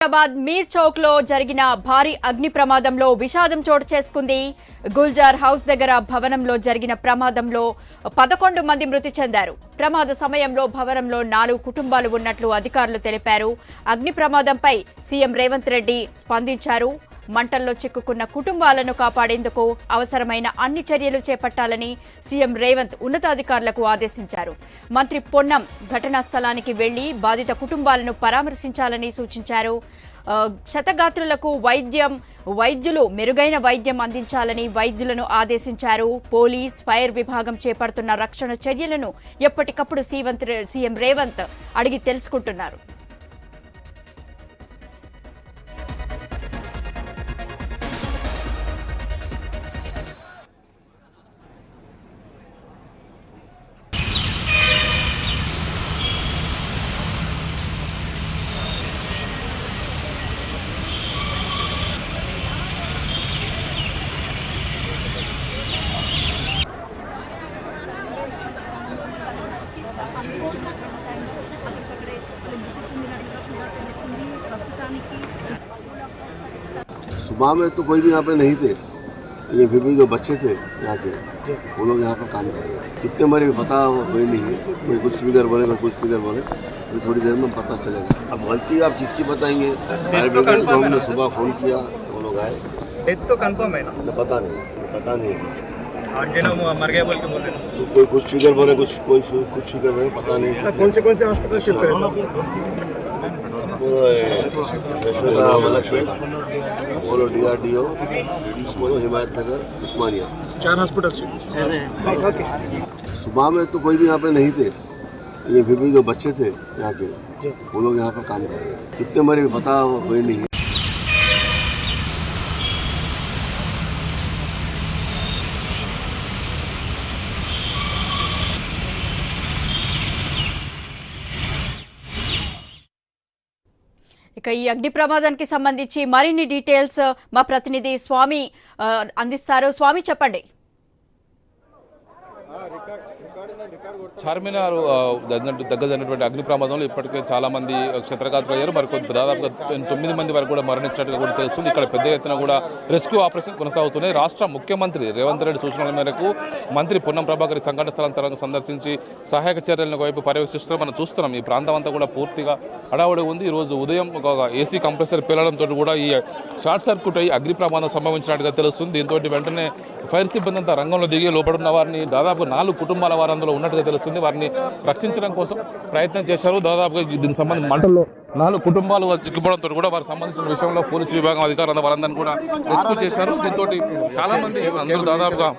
హైదరాబాద్ మీర్ చౌక్ లో జరిగిన భారీ అగ్ని ప్రమాదంలో విషాదం చోటు చేసుకుంది. గుల్జార్ హౌస్ దగ్గర భవనంలో జరిగిన ప్రమాదంలో 11 మంది మృతి చెందారు. ప్రమాద సమయంలో భవనంలో 4 కుటుంబాలు ఉన్నట్లు అధికారులు తెలిపారు. అగ్ని ప్రమాదంపై సీఎం రేవంత్ రెడ్డి స్పందించారు. మంటల్లో చిక్కుకున్న కుటుంబాలను కాపాడేందుకు అవసరమైన అన్ని చర్యలు చేపట్టాలని సీఎం రేవంత్ ఉన్నతాధికారులకు ఆదేశించారు. మంత్రి పొన్నం ఘటనా స్థలానికి వెళ్లి బాధిత కుటుంబాలను పరామర్శించాలని సూచించారు. క్షతగాత్రులకు వైద్యులు మెరుగైన వైద్యం అందించాలని వైద్యులను ఆదేశించారు. పోలీస్, ఫైర్ విభాగం చేపడుతున్న రక్షణ చర్యలను ఎప్పటికప్పుడు సీఎం రేవంత్ అడిగి తెలుసుకుంటున్నారు. सुबह में तो कोई भी यहाँ पे नहीं थे, लेकिन फिर भी जो बच्चे थे यहाँ के वो लोग यहाँ पर काम कर रहे थे. कितने मरे पता कोई नहीं है, कोई कुछ फिगर बोले कोई कुछ फिगर बोले, अभी थोड़ी देर में पता चलेगा. अब गलती आप किसकी बताएंगे? हमने सुबह फ़ोन किया, वो लोग आए. डेथ तो कंफर्म है ना? पता नहीं है. 8 जन मर गए बोल के बोल रहे हैं. तो कोई कुछ फिगर बोले कुछ फिगर बोले, पता नहीं. कौन से हॉस्पिटल शिफ्ट करें? बोलो DRDO, बोलो हिमायत नगर, उस्मानिया, 4 हॉस्पिटल. सुबह में तो कोई भी यहाँ पे नहीं थे, लेकिन फिर भी जो बच्चे थे यहाँ के वो लोग यहाँ पर काम कर रहे थे. कितने मरे पता कोई नहीं है. ఇక ఈ అగ్ని ప్రమాదానికి సంబంధించి మరిన్ని డీటెయిల్స్ మా ప్రతినిధి స్వామి అందిస్తారు. స్వామి, చెప్పండి. చార్మినార్ దగ్గరైనటువంటి అగ్ని ప్రమాదంలో ఇప్పటికే చాలా మంది క్షతగాత్రులు అయ్యారు. మరి దాదాపుగా 9 మంది వరకు కూడా మరణించినట్టుగా కూడా తెలుస్తుంది. ఇక్కడ పెద్ద ఎత్తున కూడా రెస్క్యూ ఆపరేషన్ కొనసాగుతున్నాయి. రాష్ట్ర ముఖ్యమంత్రి రేవంత్ రెడ్డి సూచనల మేరకు మంత్రి పొన్నం ప్రభాకర్ సంఘటన స్థలం సందర్శించి సహాయక చర్యలను వైపు పర్యవేక్షిస్తూ మనం చూస్తున్నాం. ఈ ప్రాంతం అంతా కూడా పూర్తిగా హడావుడి ఉంది. ఈ రోజు ఉదయం ఒక ఏసీ కంప్రెసర్ పేలడంతో కూడా ఈ షార్ట్ సర్క్యూట్ అయ్యి అగ్ని ప్రమాదం సంభవించినట్టుగా తెలుస్తుంది. దీంతో వెంటనే ఫైర్ సిబ్బంది అంతా రంగంలో దిగి లోపడున్న వారిని దాదాపు 4 కుటుంబాల వారు అందులో ఉన్నట్టుగా తెలుస్తుంది. వారిని రక్షించడం కోసం ప్రయత్నం చేశారు. దాదాపుగా దీనికి సంబంధించి మంటల్లో 4 కుటుంబాలు చిక్కుపోవడంతో కూడా వారికి సంబంధించిన విషయంలో పోలీసు విభాగం అధికారులు వారందరినీ కూడా రెస్క్యూ చేశారు. దీంతో చాలా మంది అందరూ దాదాపుగా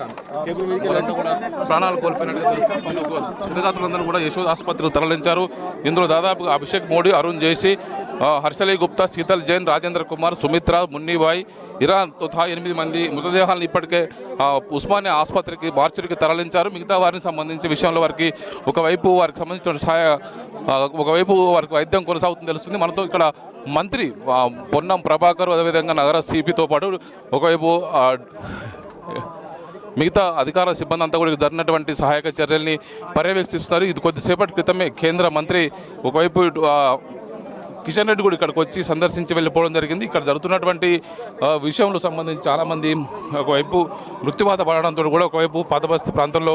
కూడా ప్రాణాలు కోల్పోయినట్టుగా తెలుస్తుంది. క్షతగాత్రులందరూ కూడా యశోద ఆసుపత్రికి తరలించారు. ఇందులో దాదాపుగా అభిషేక్ మోడీ, అరుణ్ జైసి, హర్షలీ గుప్తా, శీతల్ జైన్, రాజేంద్ర కుమార్, సుమిత్ర, మున్నిబాయ్, ఇరాన్ తొహా 8 మంది మృతదేహాలను ఇప్పటికే ఉస్మానియా ఆసుపత్రికి మార్చురికి తరలించారు. మిగతా వారిని సంబంధించి విషయంలో వారికి ఒకవైపు వారికి సంబంధించిన ఒకవైపు వారికి వైద్యం కొనసాగుతుంది తెలుస్తుంది. మనతో ఇక్కడ మంత్రి పొన్నం ప్రభాకర్, అదేవిధంగా నగర సిపితో పాటు ఒకవైపు మిగతా అధికార సిబ్బంది అంతా కూడా జరిగినటువంటి సహాయక చర్యల్ని పర్యవేక్షిస్తున్నారు. ఇది కొద్దిసేపటి క్రితమే కేంద్ర మంత్రి ఒకవైపు కిషన్ రెడ్డి కూడా ఇక్కడికి వచ్చి సందర్శించి వెళ్ళిపోవడం జరిగింది. ఇక్కడ జరుగుతున్నటువంటి విషయంలో సంబంధించి చాలామంది ఒకవైపు మృత్యువాత పడడంతో కూడా ఒకవైపు పాతబస్తీ ప్రాంతంలో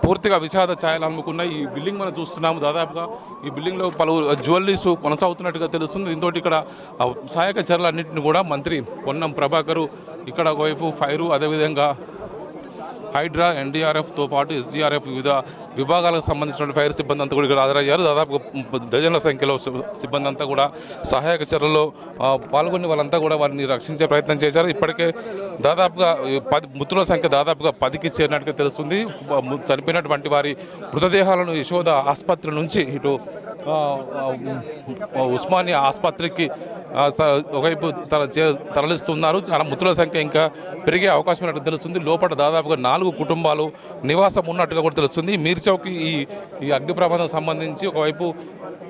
పూర్తిగా విషాద ఛాయలు అమ్ముకున్న ఈ బిల్డింగ్ మనం చూస్తున్నాము. దాదాపుగా ఈ బిల్డింగ్లో పలు జ్యువెలరీస్ కొనసాగుతున్నట్టుగా తెలుస్తుంది. దీంతో ఇక్కడ సహాయక చర్యలన్నింటినీ కూడా మంత్రి పొన్నం ప్రభాకరు ఇక్కడ ఒకవైపు ఫైరు, అదేవిధంగా హైడ్రా, ఎన్డీఆర్ఎఫ్తో పాటు ఎస్డీఆర్ఎఫ్ వివిధ విభాగాలకు సంబంధించిన ఫైర్ సిబ్బంది అంతా కూడా ఇక్కడ హాజరయ్యారు. దాదాపుగా డజన్ల సంఖ్యలో సిబ్బంది అంతా కూడా సహాయక చర్యల్లో పాల్గొని వాళ్ళంతా కూడా వారిని రక్షించే ప్రయత్నం చేశారు. ఇప్పటికే దాదాపుగా మృతుల సంఖ్య దాదాపుగా 10కి చేరినట్టుగా తెలుస్తుంది. చనిపోయినటువంటి వారి మృతదేహాలను యశోద ఆసుపత్రి నుంచి ఇటు ఉస్మానియా ఆసుపత్రికి ఒకవైపు తరలిస్తున్నారు. మృతుల సంఖ్య ఇంకా పెరిగే అవకాశం ఉన్నట్టు తెలుస్తుంది. లోపల దాదాపుగా 4 కుటుంబాలు నివాసం ఉన్నట్టుగా కూడా తెలుస్తుంది. మీర్ చౌక్కి ఈ అగ్ని ప్రమాదం సంబంధించి ఒకవైపు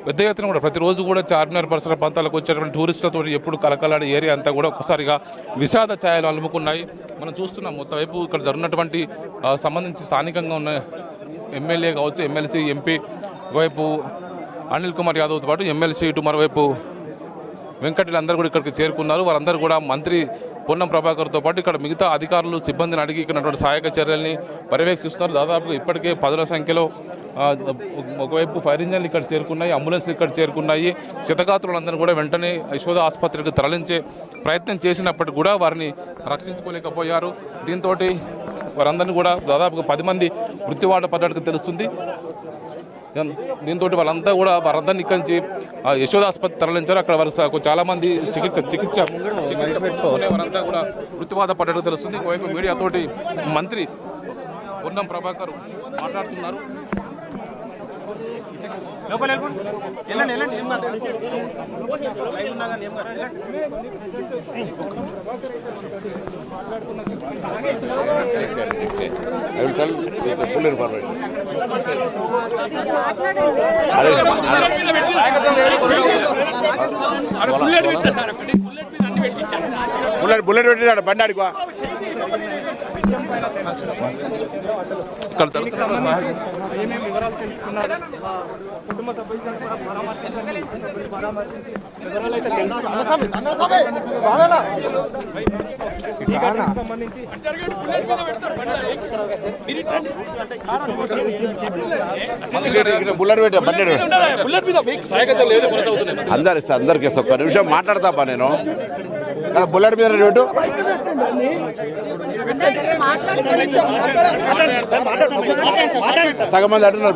పెద్ద ఎత్తున కూడా ప్రతిరోజు కూడా చార్మినార్ పరిసర ప్రాంతాలకు వచ్చేటువంటి టూరిస్టులతో ఎప్పుడు కలకలాడే ఏరియా అంతా కూడా ఒక్కసారిగా విషాద ఛాయలు అలుముకున్నాయి. మనం చూస్తున్నాం మొత్తం వైపు ఇక్కడ జరుగుతున్నటువంటి సంబంధించి స్థానికంగా ఉన్న ఎమ్మెల్యే కావచ్చు, ఎమ్మెల్సీ, ఎంపీ, ఒకవైపు అనిల్ కుమార్ యాదవ్తో పాటు ఎమ్మెల్సీ, ఇటు మరోవైపు వెంకటలందరూ కూడా ఇక్కడికి చేరుకున్నారు. వారందరూ కూడా మంత్రి పొన్నం ప్రభాకర్తో పాటు ఇక్కడ మిగతా అధికారులు సిబ్బందిని అడిగి ఇక్కడ సహాయక చర్యల్ని పర్యవేక్షిస్తున్నారు. దాదాపుగా ఇప్పటికే 10ల సంఖ్యలో ఒకవైపు ఫైర్ ఇంజన్లు ఇక్కడ చేరుకున్నాయి, అంబులెన్స్లు ఇక్కడ చేరుకున్నాయి. క్షతగాత్రులందరూ కూడా వెంటనే యశోద ఆసుపత్రికి తరలించే ప్రయత్నం చేసినప్పటికీ కూడా వారిని రక్షించుకోలేకపోయారు. దీంతో వారందరినీ కూడా దాదాపుగా 10 మంది మృత్యువాట పడ్డట్టుగా తెలుస్తుంది. దీంతో వారందరినీ ఇక్కడి నుంచి యశోద ఆసుపత్రి తరలించారు. అక్కడ వారు చాలామంది చికిత్స పెట్టుకునే వారంతా కూడా మృత్యువాద పడ్డట్టుగా తెలుస్తుంది. ఒకవైపు మీడియాతోటి మంత్రి పొన్నం ప్రభాకర్ మాట్లాడుతున్నారు. బుల్లెట్ పెట్టినాడు బండాడికి ఏమేమి వివరాలు తెలుసుకున్నారు, కుటుంబ సభ్యులను కూడా పరామర్శించి వివరాలు అయితే సంబంధించి బుల్లెట్ పెట్టా బండాడు అందరు ఇస్తా అందరికి ఇస్తా. ఒక్క నిమిషం మాట్లాడతాపా నేను. బుల్లెట్ మీద పెట్టు. సగం మంది అంటున్నారు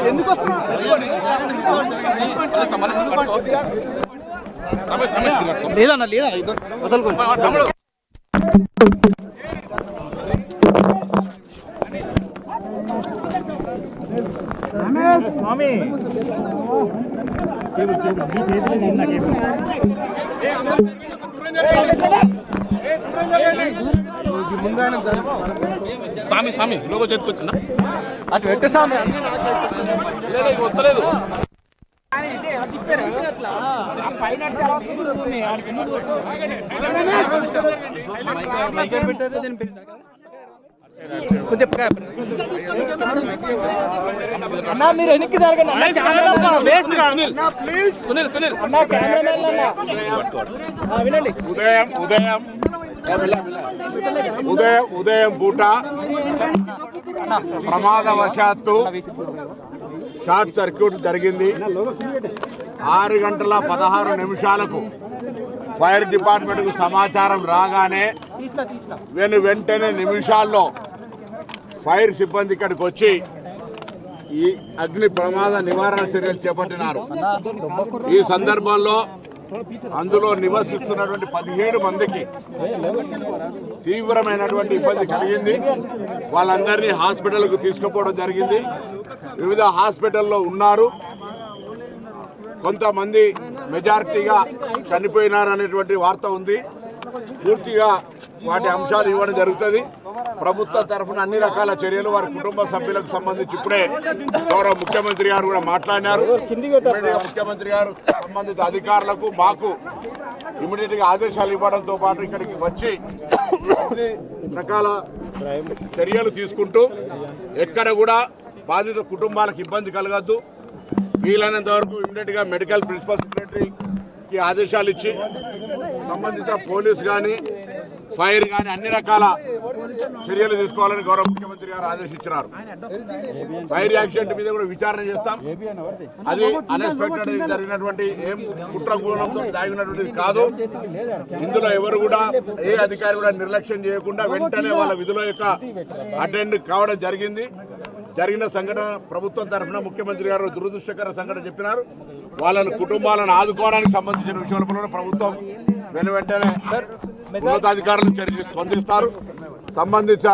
ఎందుకు లేదన్నా లేదా వదలుకోండి. స్వామి సామి సామి లోగో చేతికొచ్చిందా అటు పెట్టు స్వామి వచ్చలేదు. అన్నా మీరు వెనక్కి జరగండి. వినండి. ఉదయం పూట ప్రమాదవశాత్తు షార్ట్ సర్క్యూట్ జరిగింది. 6:16 ఫైర్ డిపార్ట్మెంట్కు సమాచారం రాగానే వెంటనే నిమిషాల్లో ఫైర్ సిబ్బంది ఇక్కడికి వచ్చి ఈ అగ్ని ప్రమాద నివారణ చర్యలు చేపట్టినారు. ఈ సందర్భంలో అందులో నివసిస్తున్నటువంటి 17 మందికి తీవ్రమైనటువంటి ఇబ్బంది కలిగింది. వాళ్ళందరినీ హాస్పిటల్కు తీసుకుపోవడం జరిగింది. వివిధ హాస్పిటల్లో ఉన్నారు. కొంతమంది మెజారిటీగా చనిపోయినారనేటువంటి వార్త ఉంది. పూర్తిగా వాటి అంశాలు ఇవ్వడం జరుగుతుంది. ప్రభుత్వ తరఫున అన్ని రకాల చర్యలు వారి కుటుంబ సభ్యులకు సంబంధించి ఇప్పుడే గౌరవ ముఖ్యమంత్రి గారు కూడా మాట్లాడినారు. ముఖ్యమంత్రి గారు సంబంధిత అధికారులకు మాకు ఇమీడియట్ గా ఆదేశాలు ఇవ్వడంతో పాటు ఇక్కడికి వచ్చి అన్ని రకాల చర్యలు తీసుకుంటూ ఎక్కడ కూడా బాధిత కుటుంబాలకు ఇబ్బంది కలగద్దు, వీలైనంత వరకు ఇమీడియట్ గా మెడికల్ ప్రిన్సిపల్ సెక్రటరీకి ఆదేశాలు ఇచ్చి సంబంధిత పోలీస్ కానీ ఫైర్ కానీ అన్ని రకాల చర్యలు తీసుకోవాలని గౌరవ ముఖ్యమంత్రి గారు ఆదేశించారు. ఫైర్ యాక్సిడెంట్ మీద కూడా విచారణ చేస్తాం. అది అన్ఎక్స్పెక్టెడ్ జరిగినటువంటి ఏం కుట్రగూణంతో దాగినటువంటిది కాదు. ఇందులో ఎవరు కూడా ఏ అధికారి కూడా నిర్లక్ష్యం చేయకుండా వెంటనే వాళ్ళ విధుల యొక్క అటెండ్ కావడం జరిగింది. జరిగిన సంఘటన ప్రభుత్వం తరఫున ముఖ్యమంత్రి గారు దురదృష్టకర సంఘటన చెప్పినారు. వాళ్ళని కుటుంబాలను ఆదుకోవడానికి సంబంధించిన విషయంలో కూడా ప్రభుత్వం వెంటనే ఉన్నతాధికారులు చర్య స్పందిస్తారు. సంబంధిత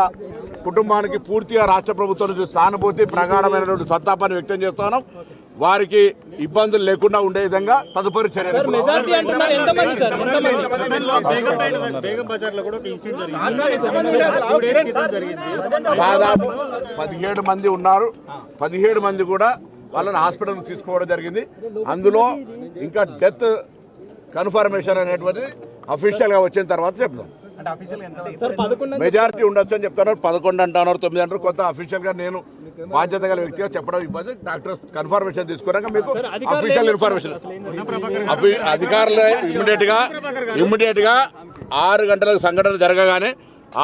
కుటుంబానికి పూర్తిగా రాష్ట్ర ప్రభుత్వం నుంచి సానుభూతి ప్రగాఢమైనటువంటి సంతాపాన్ని వ్యక్తం చేస్తున్నాం. వారికి ఇబ్బందులు లేకుండా ఉండే విధంగా తదుపరి చర్యలు దాదాపు 17 మంది ఉన్నారు. 17 మంది కూడా వాళ్ళని హాస్పిటల్కి తీసుకోవడం జరిగింది. అందులో ఇంకా డెత్ కన్ఫర్మేషన్ అనేటువంటి అఫీషియల్గా వచ్చిన తర్వాత చెప్తాం. మెజారిటీ ఉండొచ్చు అని చెప్తున్నారు. 11 అంటున్నారు, 9 అంటారు. కొంత అఫీషియల్గా నేను బాధ్యత గల వ్యక్తిగా చెప్పడం ఇబ్బంది. డాక్టర్స్ కన్ఫర్మేషన్ తీసుకున్నాక మీకు అఫీషియల్ ఇన్ఫర్మేషన్ అధికారులు ఇమ్మీడియట్ గా 6 గంటలకు సంఘటన జరగగానే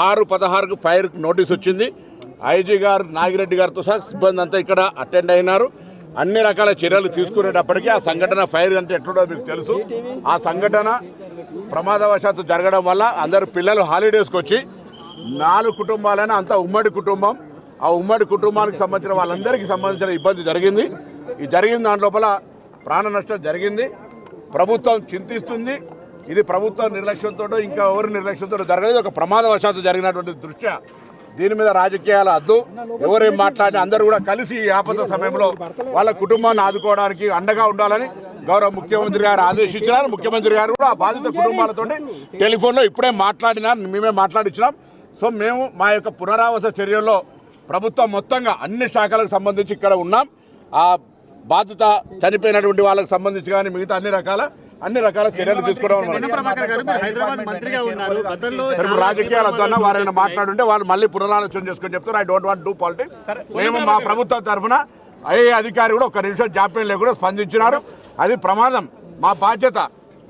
6:16కు ఫైర్ నోటీస్ వచ్చింది. ఐజీ గారు నాగిరెడ్డి గారితో సహా సిబ్బంది అంతా ఇక్కడ అటెండ్ అయినారు. అన్ని రకాల చర్యలు తీసుకునేటప్పటికీ ఆ సంఘటన ఫైర్ అంటే ఎట్లుండో మీకు తెలుసు. ఆ సంఘటన ప్రమాదవశాత్తు జరగడం వల్ల అందరు పిల్లలు హాలిడేస్కి వచ్చి 4 కుటుంబాలైనా అంతా ఉమ్మడి కుటుంబం. ఆ ఉమ్మడి కుటుంబానికి సంబంధించిన వాళ్ళందరికీ సంబంధించిన ఇబ్బంది జరిగింది. ఈ జరిగిన దాని లోపల ప్రాణ నష్టం జరిగింది. ప్రభుత్వం చింతిస్తుంది. ఇది ప్రభుత్వం నిర్లక్ష్యంతో ఇంకా ఎవరి నిర్లక్ష్యంతో జరగలేదు. ఒక ప్రమాదవశాత్తు జరిగినటువంటి దృష్ట్యా దీని మీద రాజకీయాల అద్దు. ఎవరేం మాట్లాడినా అందరూ కూడా కలిసి ఈ ఆపద సమయంలో వాళ్ళ కుటుంబాన్ని ఆదుకోవడానికి అండగా ఉండాలని గౌరవ ముఖ్యమంత్రి గారు ఆదేశించినారు. ముఖ్యమంత్రి గారు కూడా ఆ బాధిత కుటుంబాలతో టెలిఫోన్లో ఇప్పుడే మాట్లాడినారు. మేమే మాట్లాడించినాం. సో మేము మా యొక్క పునరావాస చర్యల్లో ప్రభుత్వం మొత్తంగా అన్ని శాఖలకు సంబంధించి ఇక్కడ ఉన్నాం. ఆ బాధిత చనిపోయినటువంటి వాళ్ళకి సంబంధించి కానీ మిగతా అన్ని రకాల చర్యలు తీసుకోవడం. రాజకీయాలు వద్దన్నా వారైనా మాట్లాడుంటే వాళ్ళు మళ్ళీ పునరాలోచన చేసుకొని చెప్తారు. I don't want do politics. మేము మా ప్రభుత్వం తరఫున ఏ అధికారి కూడా 1 నిమిషం జాప్యం లేకుండా స్పందించినారు. అది ప్రమాదం. మా బాధ్యత.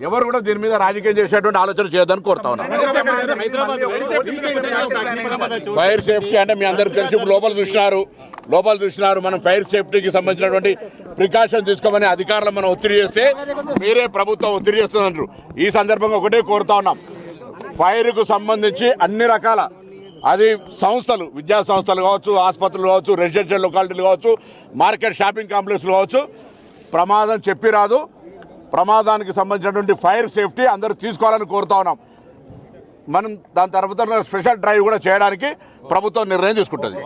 ఎవరు కూడా దీని మీద రాజకీయం చేసేటువంటి ఆలోచన చేయొద్దని కోరుతా ఉన్నాం. ఫైర్ సేఫ్టీ అంటే మీ అందరికి తెలిసి ఇప్పుడు లోపల చూసినారు. మనం ఫైర్ సేఫ్టీకి సంబంధించినటువంటి ప్రికాషన్ తీసుకోమని అధికారులు మనం ఒత్తిడి చేస్తే మీరే ప్రభుత్వం ఒత్తిడి చేస్తున్నారు. ఈ సందర్భంగా ఒకటే కోరుతా ఉన్నాం. ఫైర్కు సంబంధించి అన్ని రకాల అది సంస్థలు, విద్యా సంస్థలు కావచ్చు, ఆసుపత్రులు కావచ్చు, రెసిడెన్షియల్ లొకాలిటీలు కావచ్చు, మార్కెట్ షాపింగ్ కాంప్లెక్స్లు కావచ్చు, ప్రమాదం చెప్పి రాదు. ప్రమాదానికి సంబంధించినటువంటి ఫైర్ సేఫ్టీ అందరూ తీసుకోవాలని కోరుతా ఉన్నాం. మనం దాని తర్వాత స్పెషల్ డ్రైవ్ కూడా చేయడానికి ప్రభుత్వం నిర్ణయం తీసుకుంటుంది.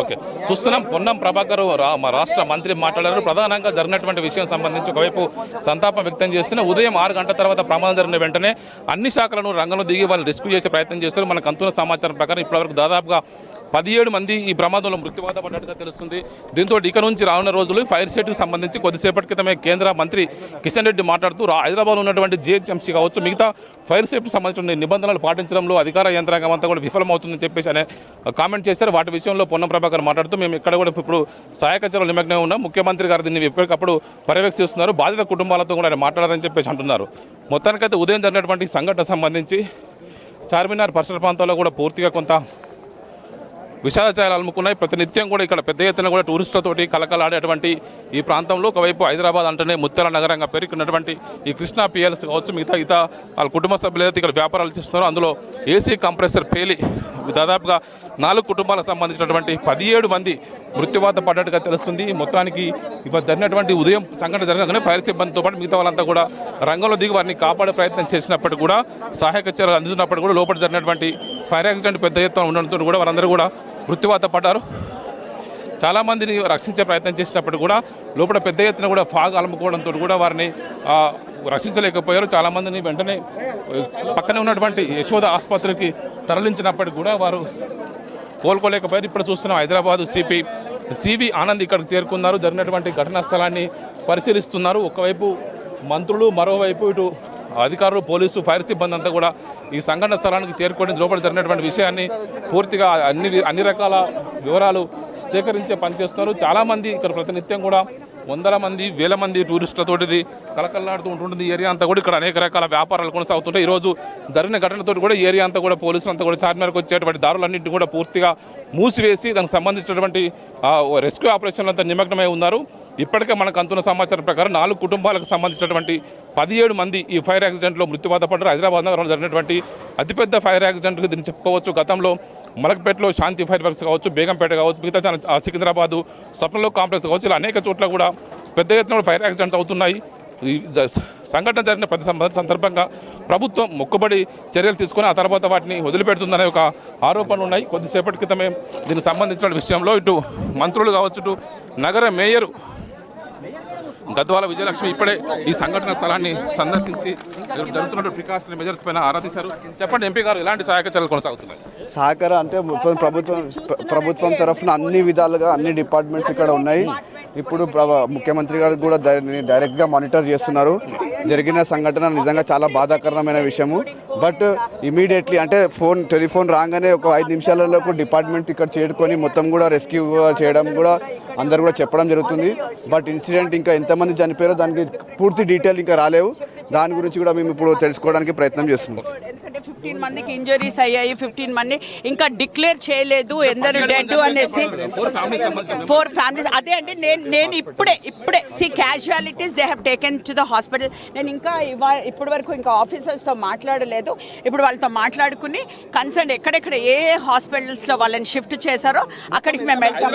ఓకే చూస్తున్నాం. పొన్నం ప్రభాకర్ మా రాష్ట్ర మంత్రి మాట్లాడారు. ప్రధానంగా జరిగినటువంటి విషయం సంబంధించి ఒకవైపు సంతాపం వ్యక్తం చేస్తున్న ఉదయం 6 గంటల తర్వాత ప్రమాదం జరిగిన వెంటనే అన్ని శాఖలను రంగంలో దిగి వాళ్ళు రెస్క్యూ చేసే ప్రయత్నం చేస్తారు. మనకు అందుతున్న సమాచారం ప్రకారం ఇప్పటివరకు దాదాపుగా 17 మంది ఈ ప్రమాదంలో మృత్యువాత పడ్డట్టుగా తెలుస్తుంది. దీంతో ఇక నుంచి రానున్న రోజులు ఫైర్ సేఫ్టీకి సంబంధించి కొద్దిసేపటి క్రితమే కేంద్ర మంత్రి కిషన్ రెడ్డి మాట్లాడుతూ హైదరాబాద్లో ఉన్నటువంటి జిహెచ్ఎంసీ కావచ్చు, మిగతా ఫైర్ సేఫ్టీకి సంబంధించిన నిబంధనలు పాటించడంలో అధికార యంత్రాంగం అంతా కూడా విఫలమవుతుందని చెప్పేసి అనే కామెంట్ చేశారు. వాటి విషయంలో పొన్నం ప్రభాకర్ మాట్లాడుతూ మేము ఇక్కడ కూడా ఇప్పుడు సహాయక చర్యలు నిమగ్నం ఉన్నాం. ముఖ్యమంత్రి గారు దీన్ని ఎప్పటికప్పుడు పర్యవేక్షిస్తున్నారు. బాధిత కుటుంబాలతో కూడా ఆయన మాట్లాడారని చెప్పేసి అంటున్నారు. మొత్తానికైతే ఉదయం జరిగినటువంటి సంఘటన సంబంధించి చార్మినార్ పరిసర ప్రాంతాల్లో కూడా పూర్తిగా కొంత విషాదాచారాలు అలుముకున్నాయి. ప్రతినిత్యం కూడా ఇక్కడ పెద్ద ఎత్తున కూడా టూరిస్టులతోటి కలకలాడేటువంటి ఈ ప్రాంతంలో ఒకవైపు హైదరాబాద్ అంటేనే ముత్యాల నగరంగా పేరుకున్నటువంటి ఈ కృష్ణా పిఎల్స్ కావచ్చు, మిగతా వాళ్ళ కుటుంబ సభ్యులు ఏదైతే ఇక్కడ వ్యాపారాలు చేస్తున్నారో అందులో ఏసీ కంప్రెసర్ పేలి దాదాపుగా 4 కుటుంబాలకు సంబంధించినటువంటి 17 మంది మృత్యువాత పడ్డట్టుగా తెలుస్తుంది. మొత్తానికి ఇవాళ జరిగినటువంటి ఉదయం సంఘటన జరగగానే ఫైర్ సిబ్బందితో పాటు మిగతా వాళ్ళంతా కూడా రంగంలో దిగి వారిని కాపాడే ప్రయత్నం చేసినప్పటికీ కూడా, సహాయక చర్యలు అందుతున్నప్పుడు కూడా లోపల జరిగినటువంటి ఫైర్ యాక్సిడెంట్ పెద్ద ఎత్తున ఉండడంతో కూడా వారందరూ కూడా మృత్యువాత పడ్డారు. చాలామందిని రక్షించే ప్రయత్నం చేసినప్పుడు కూడా లోపల పెద్ద ఎత్తున కూడా ఫాగ్ అలుముకోవడంతో కూడా వారిని రక్షించలేకపోయారు. చాలామందిని వెంటనే పక్కనే ఉన్నటువంటి యశోద ఆసుపత్రికి తరలించినప్పటికీ కూడా వారు కోలుకోలేకపోయారు. ఇప్పుడు చూస్తున్నాం హైదరాబాద్ సివి ఆనంద్ ఇక్కడికి చేరుకున్నారు. జరిగినటువంటి ఘటనా స్థలాన్ని పరిశీలిస్తున్నారు. ఒకవైపు మంత్రులు, మరోవైపు ఇటు అధికారులు, పోలీసు, ఫైర్ సిబ్బంది అంతా కూడా ఈ సంఘటన స్థలానికి చేరుకోవడం లోపల జరిగినటువంటి విషయాన్ని పూర్తిగా అన్ని రకాల వివరాలు సేకరించే పనిచేస్తున్నారు. చాలామంది ఇక్కడ ప్రతినిత్యం కూడా వందల మంది వేల మంది టూరిస్టులతోటి కలకల్లాడుతూ ఉంటుంది ఈ ఏరియా అంతా కూడా. ఇక్కడ అనేక రకాల వ్యాపారాలు కొనసాగుతుంటాయి. ఈరోజు జరిగిన ఘటనతో కూడా ఈ ఏరియా అంతా కూడా పోలీసులు అంతా కూడా చార్మినార్కి వచ్చేటువంటి దారులన్నింటినీ కూడా పూర్తిగా మూసివేసి దానికి సంబంధించినటువంటి రెస్క్యూ ఆపరేషన్లు అంతా నిమగ్నమై ఉన్నారు. ఇప్పటికే మనకు అందుతున్న సమాచారం ప్రకారం 4 కుటుంబాలకు సంబంధించినటువంటి 17 మంది ఈ ఫైర్ యాక్సిడెంట్లో మృత్యువాత పడ్డారు. హైదరాబాద్ నగరంలో జరిగినటువంటి అతిపెద్ద ఫైర్ యాక్సిడెంట్కి దీన్ని చెప్పుకోవచ్చు. గతంలో మలక్పేటలో శాంతి ఫైర్ వర్క్స్ కావచ్చు, బేగంపేట కావచ్చు, మిగతా సికింద్రాబాదు స్వప్నలో కాంప్లెక్స్ కావచ్చు, ఇలా అనేక చోట్ల కూడా పెద్ద ఎత్తున ఫైర్ యాక్సిడెంట్స్ అవుతున్నాయి. ఈ సంఘటన జరిగిన ప్రతి సందర్భంగా ప్రభుత్వం మొక్కుబడి చర్యలు తీసుకొని ఆ తర్వాత వాటిని వదిలిపెడుతుందనే ఒక ఆరోపణలు ఉన్నాయి. కొద్దిసేపటి క్రితమే దీనికి సంబంధించిన విషయంలో ఇటు మంత్రులు కావచ్చు, ఇటు నగర మేయర్ గద్వాల విజయలక్ష్మి ఇప్పుడే ఈ సంఘటన స్థలాన్ని సందర్శించి జరుగుతున్న ప్రికాషనరీ మెజర్స్ పైన ఆరా తీశారు. చెప్పండి ఎంపీ గారు, ఎలాంటి సహాయక చర్యలు కొనసాగుతున్నాయి? సహకారం అంటే ప్రభుత్వం తరఫున అన్ని విధాలుగా అన్ని డిపార్ట్మెంట్స్ ఇక్కడ ఉన్నాయి. ఇప్పుడు ముఖ్యమంత్రి గారు కూడా డైరెక్ట్గా మానిటర్ చేస్తున్నారు. జరిగిన సంఘటన నిజంగా చాలా బాధాకరమైన విషయము. బట్ ఇమీడియట్లీ అంటే టెలిఫోన్ రాగానే ఒక 5 నిమిషాలలో డిపార్ట్మెంట్ ఇక్కడ చేరుకొని మొత్తం కూడా రెస్క్యూ చేయడం కూడా అందరు కూడా చెప్పడం జరుగుతుంది. బట్ ఇన్సిడెంట్ ఇంకా ఎంతమంది చనిపోయారో దానికి పూర్తి డీటెయిల్ ఇంకా రాలేవు. దాని గురించి కూడా మేము ఇప్పుడు తెలుసుకోవడానికి ప్రయత్నం చేస్తున్నాం. ఎందుకంటే 15 మందికి ఇంజరీస్ అయ్యాయి, 15 మంది ఇంకా డిక్లేర్ చేయలేదు ఎందరు డెడ్ అనేసి. 4 ఫ్యామిలీస్. అదే అండి నేను ఇప్పుడే casualties they have taken to the hospital. నేను ఇంకా ఇప్పటి వరకు ఇంకా ఆఫీసర్స్తో మాట్లాడలేదు. ఇప్పుడు వాళ్ళతో మాట్లాడుకుని కన్సర్న్ ఎక్కడెక్కడ ఏ హాస్పిటల్స్లో వాళ్ళని షిఫ్ట్ చేశారో అక్కడికి మేము వెళ్తాం.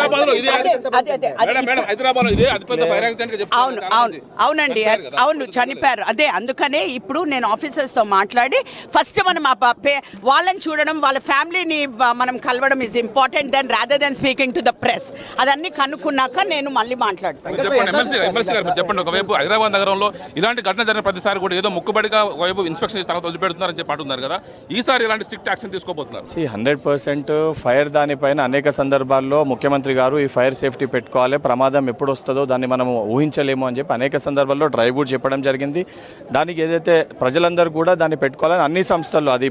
అవునండి, అవును చనిపోయారు. అదే అందుకనే ఇప్పుడు నేను ఆఫీసర్స్తో మాట్లాడి ఫస్ట్ మనం వాళ్ళని చూడడం, వాళ్ళ ఫ్యామిలీని మనం కలవడం is important than rather than speaking to the press. అదన్నీ కనుక్కున్నాక నేను మళ్ళీ మాట్లాడతాను. చెప్పండి, ఒకవైపు హైదరాబాద్ నగరంలో ఇలాంటి ఘటన జరిగిన ప్రతిసారి కూడా ఏదో ముక్కుబడిగా ఒకవైపు ఇన్స్పెక్షన్ చేసి తర్వాత వదిలిపెడుతున్నారని చెప్పి అంటున్నారు కదా, ఈసారి ఇలాంటి స్ట్రిక్ట్ యాక్షన్ తీసుకోబోతున్నారు? 100% ఫైర్ దానిపైన అనేక సందర్భాల్లో ముఖ్యమంత్రి గారు ఈ ఫైర్ సేఫ్టీ పెట్టుకోవాలి, ప్రమాదం ఎప్పుడు వస్తుందో దాన్ని మనం ఊహించలేము అని చెప్పి అనేక సందర్భాల్లో డ్రైవ్ కూడా చెప్పడం జరిగింది. దానికి ఏదైతే ప్రజలందరూ కూడా దాన్ని పెట్టుకోవాలని అన్ని సంస్థల్లో, అది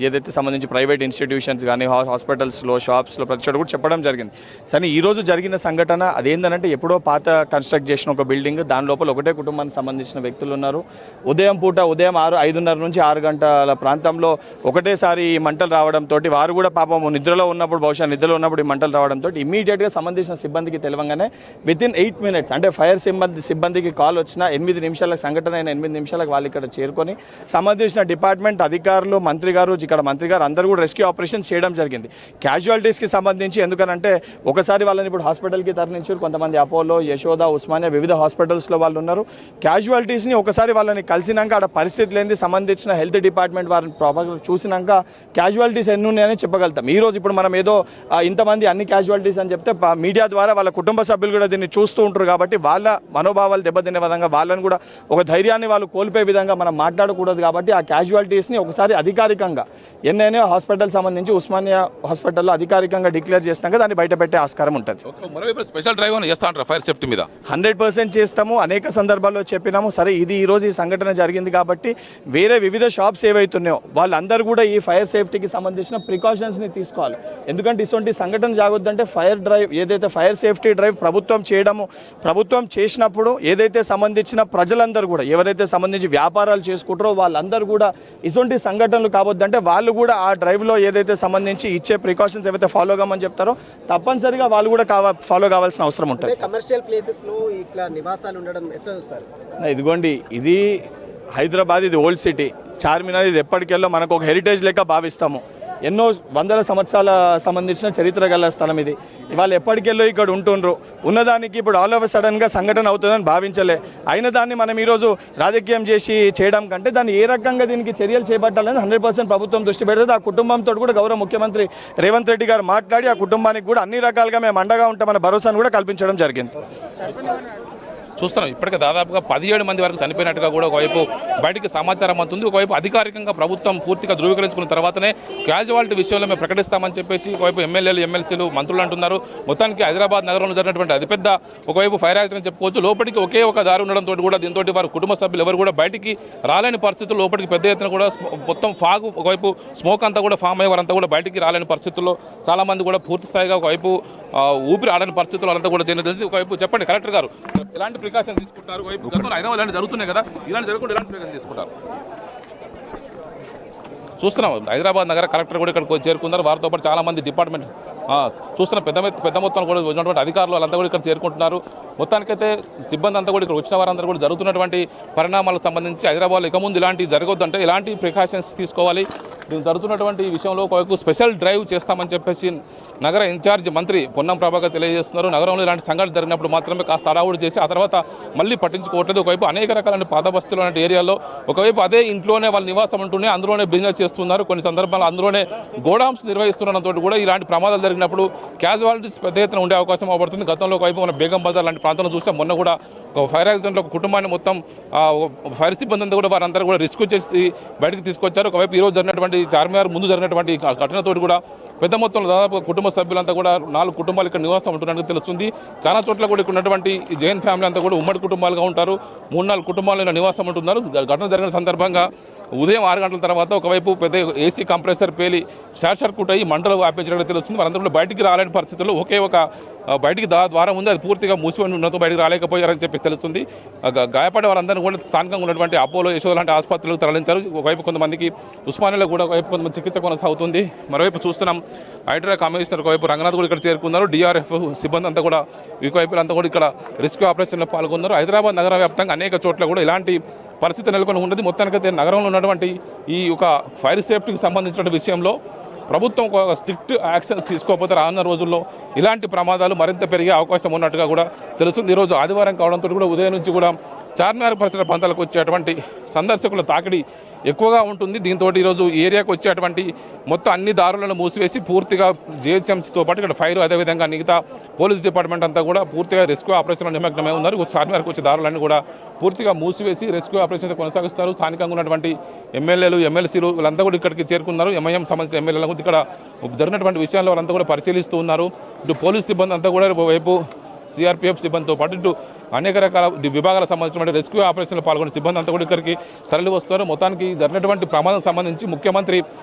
ఏదైతే సంబంధించి ప్రైవేట్ ఇన్స్టిట్యూషన్స్ కానీ హాస్పిటల్స్లో, షాప్స్లో ప్రతి చోట కూడా చెప్పడం జరిగింది. కానీ ఈరోజు జరిగిన సంఘటన అదేంటంటే ఎప్పుడో పాత కన్స్ట్రక్ట్ చేసిన ఒక బిల్డింగ్, దాని లోపల ఒకటే కుటుంబానికి సంబంధించిన వ్యక్తులు ఉన్నారు. ఉదయం 5:30 నుంచి 6 గంటల ప్రాంతంలో ఒకటేసారి మంటలు రావడంతో వారు కూడా పాపం నిద్రలో ఉన్నప్పుడు, బహుశా నిద్రలో ఉన్నప్పుడు ఈ మంటలు రావడంతో ఇమీడియట్గా సంబంధించిన సిబ్బందికి తెలవంగానే వితిన్ 8 minutes అంటే ఫైర్ సిబ్బందికి కాల్ వచ్చిన 8 నిమిషాలకు సంఘటన అయిన 8 నిమిషాలకు వాళ్ళు ఇక్కడ చేరుకొని సంబంధించిన డిపార్ట్మెంట్ అధికారులు, మంత్రి గారు అందరూ కూడా రెస్క్యూ ఆపరేషన్స్ చేయడం జరిగింది. క్యాజువాలిటీస్కి సంబంధించి ఎందుకనంటే ఒకసారి వాళ్ళని ఇప్పుడు హాస్పిటల్కి తరలించారు. కొంతమంది అపోలో, యశోద, ఉస్మానియా వివిధ హాస్పిటల్స్లో వాళ్ళు ఉన్నారు. క్యాజువాలిటీస్ని ఒకసారి వాళ్ళని కలిసినాక ఆడ పరిస్థితి లేని సంబంధించిన హెల్త్ డిపార్ట్మెంట్ వారిని ప్రాపర్గా చూసినాక క్యాజువాలిటీస్ ఎన్ని ఉన్నాయని చెప్పగలుగుతాం. ఈరోజు ఇప్పుడు మనం ఏదో ఇంతమంది అన్ని క్యాజువాలిటీస్ అని చెప్తే మీడియా ద్వారా వాళ్ళ కుటుంబ సభ్యులు కూడా దీన్ని చూస్తూ ఉంటారు. కాబట్టి వాళ్ళ మనోభావాలు దెబ్బతినే విధంగా, వాళ్ళని కూడా ఒక ధైర్యాన్ని వాళ్ళు కోల్పోయే విధంగా మనం మాట్లాడకూడదు. కాబట్టి ఆ క్యాజువాలిటీస్ని ఒకసారి అధికారికంగా ఎన్నైనా హాస్పిటల్ సంబంధించి ఉస్మానియా హాస్పిటల్లో అధికారికంగా డిక్లేర్ చేసినాక దాన్ని బయట పెట్టే ఆస్కారం ఉంటుంది. స్పెషల్ డ్రైవ్ చేస్తాంటారు ఫైర్ సేఫ్టీ మీద? 100% చేస్తాము. అనేక సందర్భాల్లో చెప్పినాము. సరే ఈరోజు ఈ సంఘటన జరిగింది కాబట్టి వేరే వివిధ షాప్స్ ఏవైతున్నాయో వాళ్ళందరూ కూడా ఈ ఫైర్ సేఫ్టీకి సంబంధించిన ప్రికాషన్స్ని తీసుకోవాలి. ఎందుకంటే ఇటువంటి సంఘటన జాగొద్దంటే ఫైర్ డ్రైవ్ ఏదైతే ఫైర్ సేఫ్టీ డ్రైవ్ ప్రభుత్వం చేసినప్పుడు ఏదైతే సంబంధించిన ప్రజలందరూ కూడా ఎవరైతే సంబంధించి వ్యాపారాలు చేసుకుంటారో వాళ్ళందరూ కూడా ఇటువంటి సంఘటనలు కావద్దంటే వాళ్ళు కూడా ఆ డ్రైవ్లో ఏదైతే సంబంధించి ఇచ్చే ప్రికాషన్స్ ఏవైతే ఫాలో కామని చెప్తారో తప్పనిసరిగా వాళ్ళు కూడా ఫాలో కావాల్సిన అవసరం ఉంటుంది. కమర్షియల్ ప్లేసెస్లో ఇట్లా నివాసాలు ఉండడం ఎట్లా చూస్తారు? ఇదిగోండి, ఇది హైదరాబాద్, ఇది ఓల్డ్ సిటీ. చార్మినార్ ఇది ఎప్పటికెళ్ళో మనకు ఒక హెరిటేజ్ లెక్క భావిస్తాము. ఎన్నో వందల సంవత్సరాల సంబంధించిన చరిత్ర గల స్థలం ఇది. ఇవాళ ఎప్పటికెళ్ళో ఇక్కడ ఉంటుండ్రు. ఉన్నదానికి ఇప్పుడు ఆల్ ఆఫ్ సడన్గా సంఘటన అవుతుందని భావించలే. అయిన దాన్ని మనం ఈరోజు రాజకీయం చేయడం కంటే దాన్ని ఏ రకంగా దీనికి చర్యలు చేపట్టాలని 100% ప్రభుత్వం దృష్టి పెడుతుంది. ఆ కుటుంబంతో కూడా గౌరవ ముఖ్యమంత్రి రేవంత్ రెడ్డి గారు మాట్లాడి ఆ కుటుంబానికి కూడా అన్ని రకాలుగా మేము అండగా ఉంటామన్న భరోసాను కూడా కల్పించడం జరిగింది. చూస్తున్నాం. ఇప్పటికే దాదాపుగా 17 మంది వరకు చనిపోయినట్టుగా కూడా ఒకవైపు బయటికి సమాచారం అవుతుంది. ఒకవైపు అధికారికంగా ప్రభుత్వం పూర్తిగా ధృవీకరించుకున్న తర్వాతనే క్యాజువాలిటీ విషయంలో మేము ప్రకటిస్తామని చెప్పేసి ఒకవైపు ఎమ్మెల్యేలు, ఎమ్మెల్సీలు, మంత్రులు అంటున్నారు. మొత్తానికి హైదరాబాద్ నగరంలో జరిగినటువంటి అతిపెద్ద ఒకవైపు ఫైర్ యాక్సిడెంట్ చెప్పుకోవచ్చు. లోపలికి ఒకే ఒక దారి ఉండడంతో కూడా దీంతో వారి కుటుంబ సభ్యులు ఎవరు కూడా బయటికి రాలేని పరిస్థితుల్లో లోపలికి పెద్ద ఎత్తున కూడా మొత్తం ఫాగ్ ఒకవైపు స్మోక్ అంతా కూడా ఫామ్ అయ్యే వారంతా కూడా బయటికి రాలేని పరిస్థితుల్లో చాలామంది కూడా పూర్తి స్థాయిగా ఒకవైపు ఊపిరి ఆడని పరిస్థితుల్లో అంతా కూడా జరిగింది. ఒకవైపు చెప్పండి కలెక్టర్ గారు, ఎలాంటి ప్రికాషన్ తీసుకుంటారు? ఒకవైపు గతంలో హైదరాబాద్ ఇలాంటి జరుగుతున్నాయి కదా, ఇలాంటి జరగకుండా ఎలాంటి ప్రికాషన్ తీసుకుంటారు? చూస్తున్నాం హైదరాబాద్ నగర కలెక్టర్ కూడా ఇక్కడ చేరుకున్నారు. వారితో పాటు చాలామంది డిపార్ట్మెంట్ చూస్తున్న పెద్ద మొత్తంలో కూడా ఉన్నటువంటి అధికారులు వాళ్ళంతా కూడా ఇక్కడ చేరుకుంటున్నారు. మొత్తానికైతే సిబ్బంది అంతా కూడా ఇక్కడ వచ్చిన వారందరూ కూడా జరుగుతున్నటువంటి పరిణామాలకు సంబంధించి హైదరాబాద్లో ఇక ముందు ఇలాంటి జరగొద్దంటే ఎలాంటి ప్రికాషన్స్ తీసుకోవాలి, దీన్ని జరుగుతున్నటువంటి విషయంలో ఒకవైపు స్పెషల్ డ్రైవ్ చేస్తామని చెప్పేసి నగర ఇన్ఛార్జ్ మంత్రి పొన్నం ప్రభాకర్ తెలియజేస్తున్నారు. నగరంలో ఇలాంటి సంఘటన జరిగినప్పుడు మాత్రమే కాస్త అడావుడు చేసి ఆ తర్వాత మళ్ళీ పట్టించుకోవట్లేదు. ఒకవైపు అనేక రకాలైన పాత బస్తీలు లాంటి ఏరియాలో ఒకవైపు అదే ఇంట్లోనే వాళ్ళు నివాసం ఉంటూనే అందులోనే బిజినెస్ చేస్తున్నారు. కొన్ని సందర్భాల్లో అందులోనే గోడౌన్స్ నిర్వహిస్తుండడంతో కూడా ఇలాంటి ప్రమాదాలు జరిగినప్పుడు క్యాజువాలిటీస్ పెద్ద ఎత్తున ఉండే అవకాశం అవబడుతుంది. గతంలో ఒకవైపు మన బేగం బజార్ లాంటి ప్రాంతంలో చూస్తే మొన్న కూడా ఒక ఫైర్ యాక్సిడెంట్లో ఒక కుటుంబాన్ని మొత్తం ఫైర్ సిబ్బంది అంతా కూడా వారందరూ కూడా రిస్క్ చేసి బయటకు తీసుకొచ్చారు. ఒకవైపు ఈరోజు జరిగినటువంటి చార్మినార్ ముందు జరిగినటువంటి ఘటనతో కూడా పెద్ద మొత్తంలో దాదాపు కుటుంబ సభ్యులంతా కూడా 4 కుటుంబాలు ఇక్కడ నివాసం ఉంటున్నట్టు తెలుస్తుంది. చాలా చోట్ల కూడా ఇక్కడ ఉన్నటువంటి జైన్ ఫ్యామిలీ అంతా కూడా ఉమ్మడి కుటుంబాలుగా ఉంటారు. 3-4 కుటుంబాలు నివాసం ఉంటున్నారు. ఘటన జరిగిన సందర్భంగా ఉదయం 6 గంటల తర్వాత ఒకవైపు పెద్ద ఏసీ కంప్రెసర్ పేలి షార్ట్ సర్క్యూట్ అయ్యి మంటలు వ్యాపించినట్టు తెలుస్తుంది. వారందరూ కూడా బయటికి రాలేని పరిస్థితుల్లో ఒకే ఒక బయటికి ద్వారం ఉంది, అది పూర్తిగా మూసిపోయి ఉన్నతో బయటికి రాలేకపోయారని చెప్పి తెలుస్తుంది. గాయపడే వారందరినీ కూడా స్థానికంగా ఉన్నటువంటి అపోలో, యశోద లాంటి ఆసుపత్రులకు తరలించారు. ఒకవైపు కొంతమందికి ఉస్మానియాలో కూడా ఒకవైపు కొంతమంది చికిత్స కొనసాగుతుంది. మరోవైపు చూస్తున్నాం హైడ్రా కమిషనర్ ఒకవైపు రంగనాథ్ కూడా ఇక్కడ చేరుకున్నారు. డిఆర్ఎఫ్ సిబ్బంది అంతా కూడా ఈవైపులు అంతా కూడా ఇక్కడ రెస్క్యూ ఆపరేషన్లో పాల్గొన్నారు. హైదరాబాద్ నగర వ్యాప్తంగా అనేక చోట్ల కూడా ఇలాంటి పరిస్థితి నెలకొని ఉన్నది. మొత్తానికైతే నగరంలో ఉన్నటువంటి ఈ ఒక ఫైర్ సేఫ్టీకి సంబంధించిన విషయంలో ప్రభుత్వం ఒక స్ట్రిక్ట్ యాక్షన్స్ తీసుకోకపోతే రానున్న రోజుల్లో ఇలాంటి ప్రమాదాలు మరింత పెరిగే అవకాశం ఉన్నట్టుగా కూడా తెలుస్తుంది. ఈరోజు ఆదివారం కావడంతో కూడా ఉదయం నుంచి కూడా చార్మినార్ పరిసర ప్రాంతాలకు వచ్చేటువంటి సందర్శకుల తాకిడి ఎక్కువగా ఉంటుంది. దీంతో ఈరోజు ఏరియాకు వచ్చేటువంటి మొత్తం అన్ని దారులను మూసివేసి పూర్తిగా జిహెచ్ఎంసీతో పాటు ఇక్కడ ఫైర్, అదేవిధంగా మిగతా పోలీస్ డిపార్ట్మెంట్ అంతా కూడా పూర్తిగా రెస్క్యూ ఆపరేషన్లో నిమగ్నమై ఉన్నారు. చార్మినార్కి వచ్చే దారులన్నీ కూడా పూర్తిగా మూసివేసి రెస్క్యూ ఆపరేషన్ కొనసాగిస్తారు. స్థానికంగా ఉన్నటువంటి ఎమ్మెల్యేలు, ఎమ్మెల్సీలు వీళ్ళంతా కూడా ఇక్కడికి చేరుకున్నారు. ఎంఐఎం సంబంధించిన ఎమ్మెల్యేలు ఇక్కడ జరిగినటువంటి విషయాల్లో వాళ్ళంతా కూడా పరిశీలిస్తూ ఉన్నారు. ఇటు పోలీస్ సిబ్బంది అంతా కూడా వైపు సిఆర్పిఎఫ్ సిబ్బందితో పాటు ఇటు అనేక రకాల విభాగాలకు సంబంధించిన రెస్క్యూ ఆపరేషన్లో పాల్గొనే సిబ్బంది అంతా కూడా ఇక్కడికి తరలి వస్తారు. మొత్తానికి జరిగినటువంటి ప్రమాదం సంబంధించి ముఖ్యమంత్రి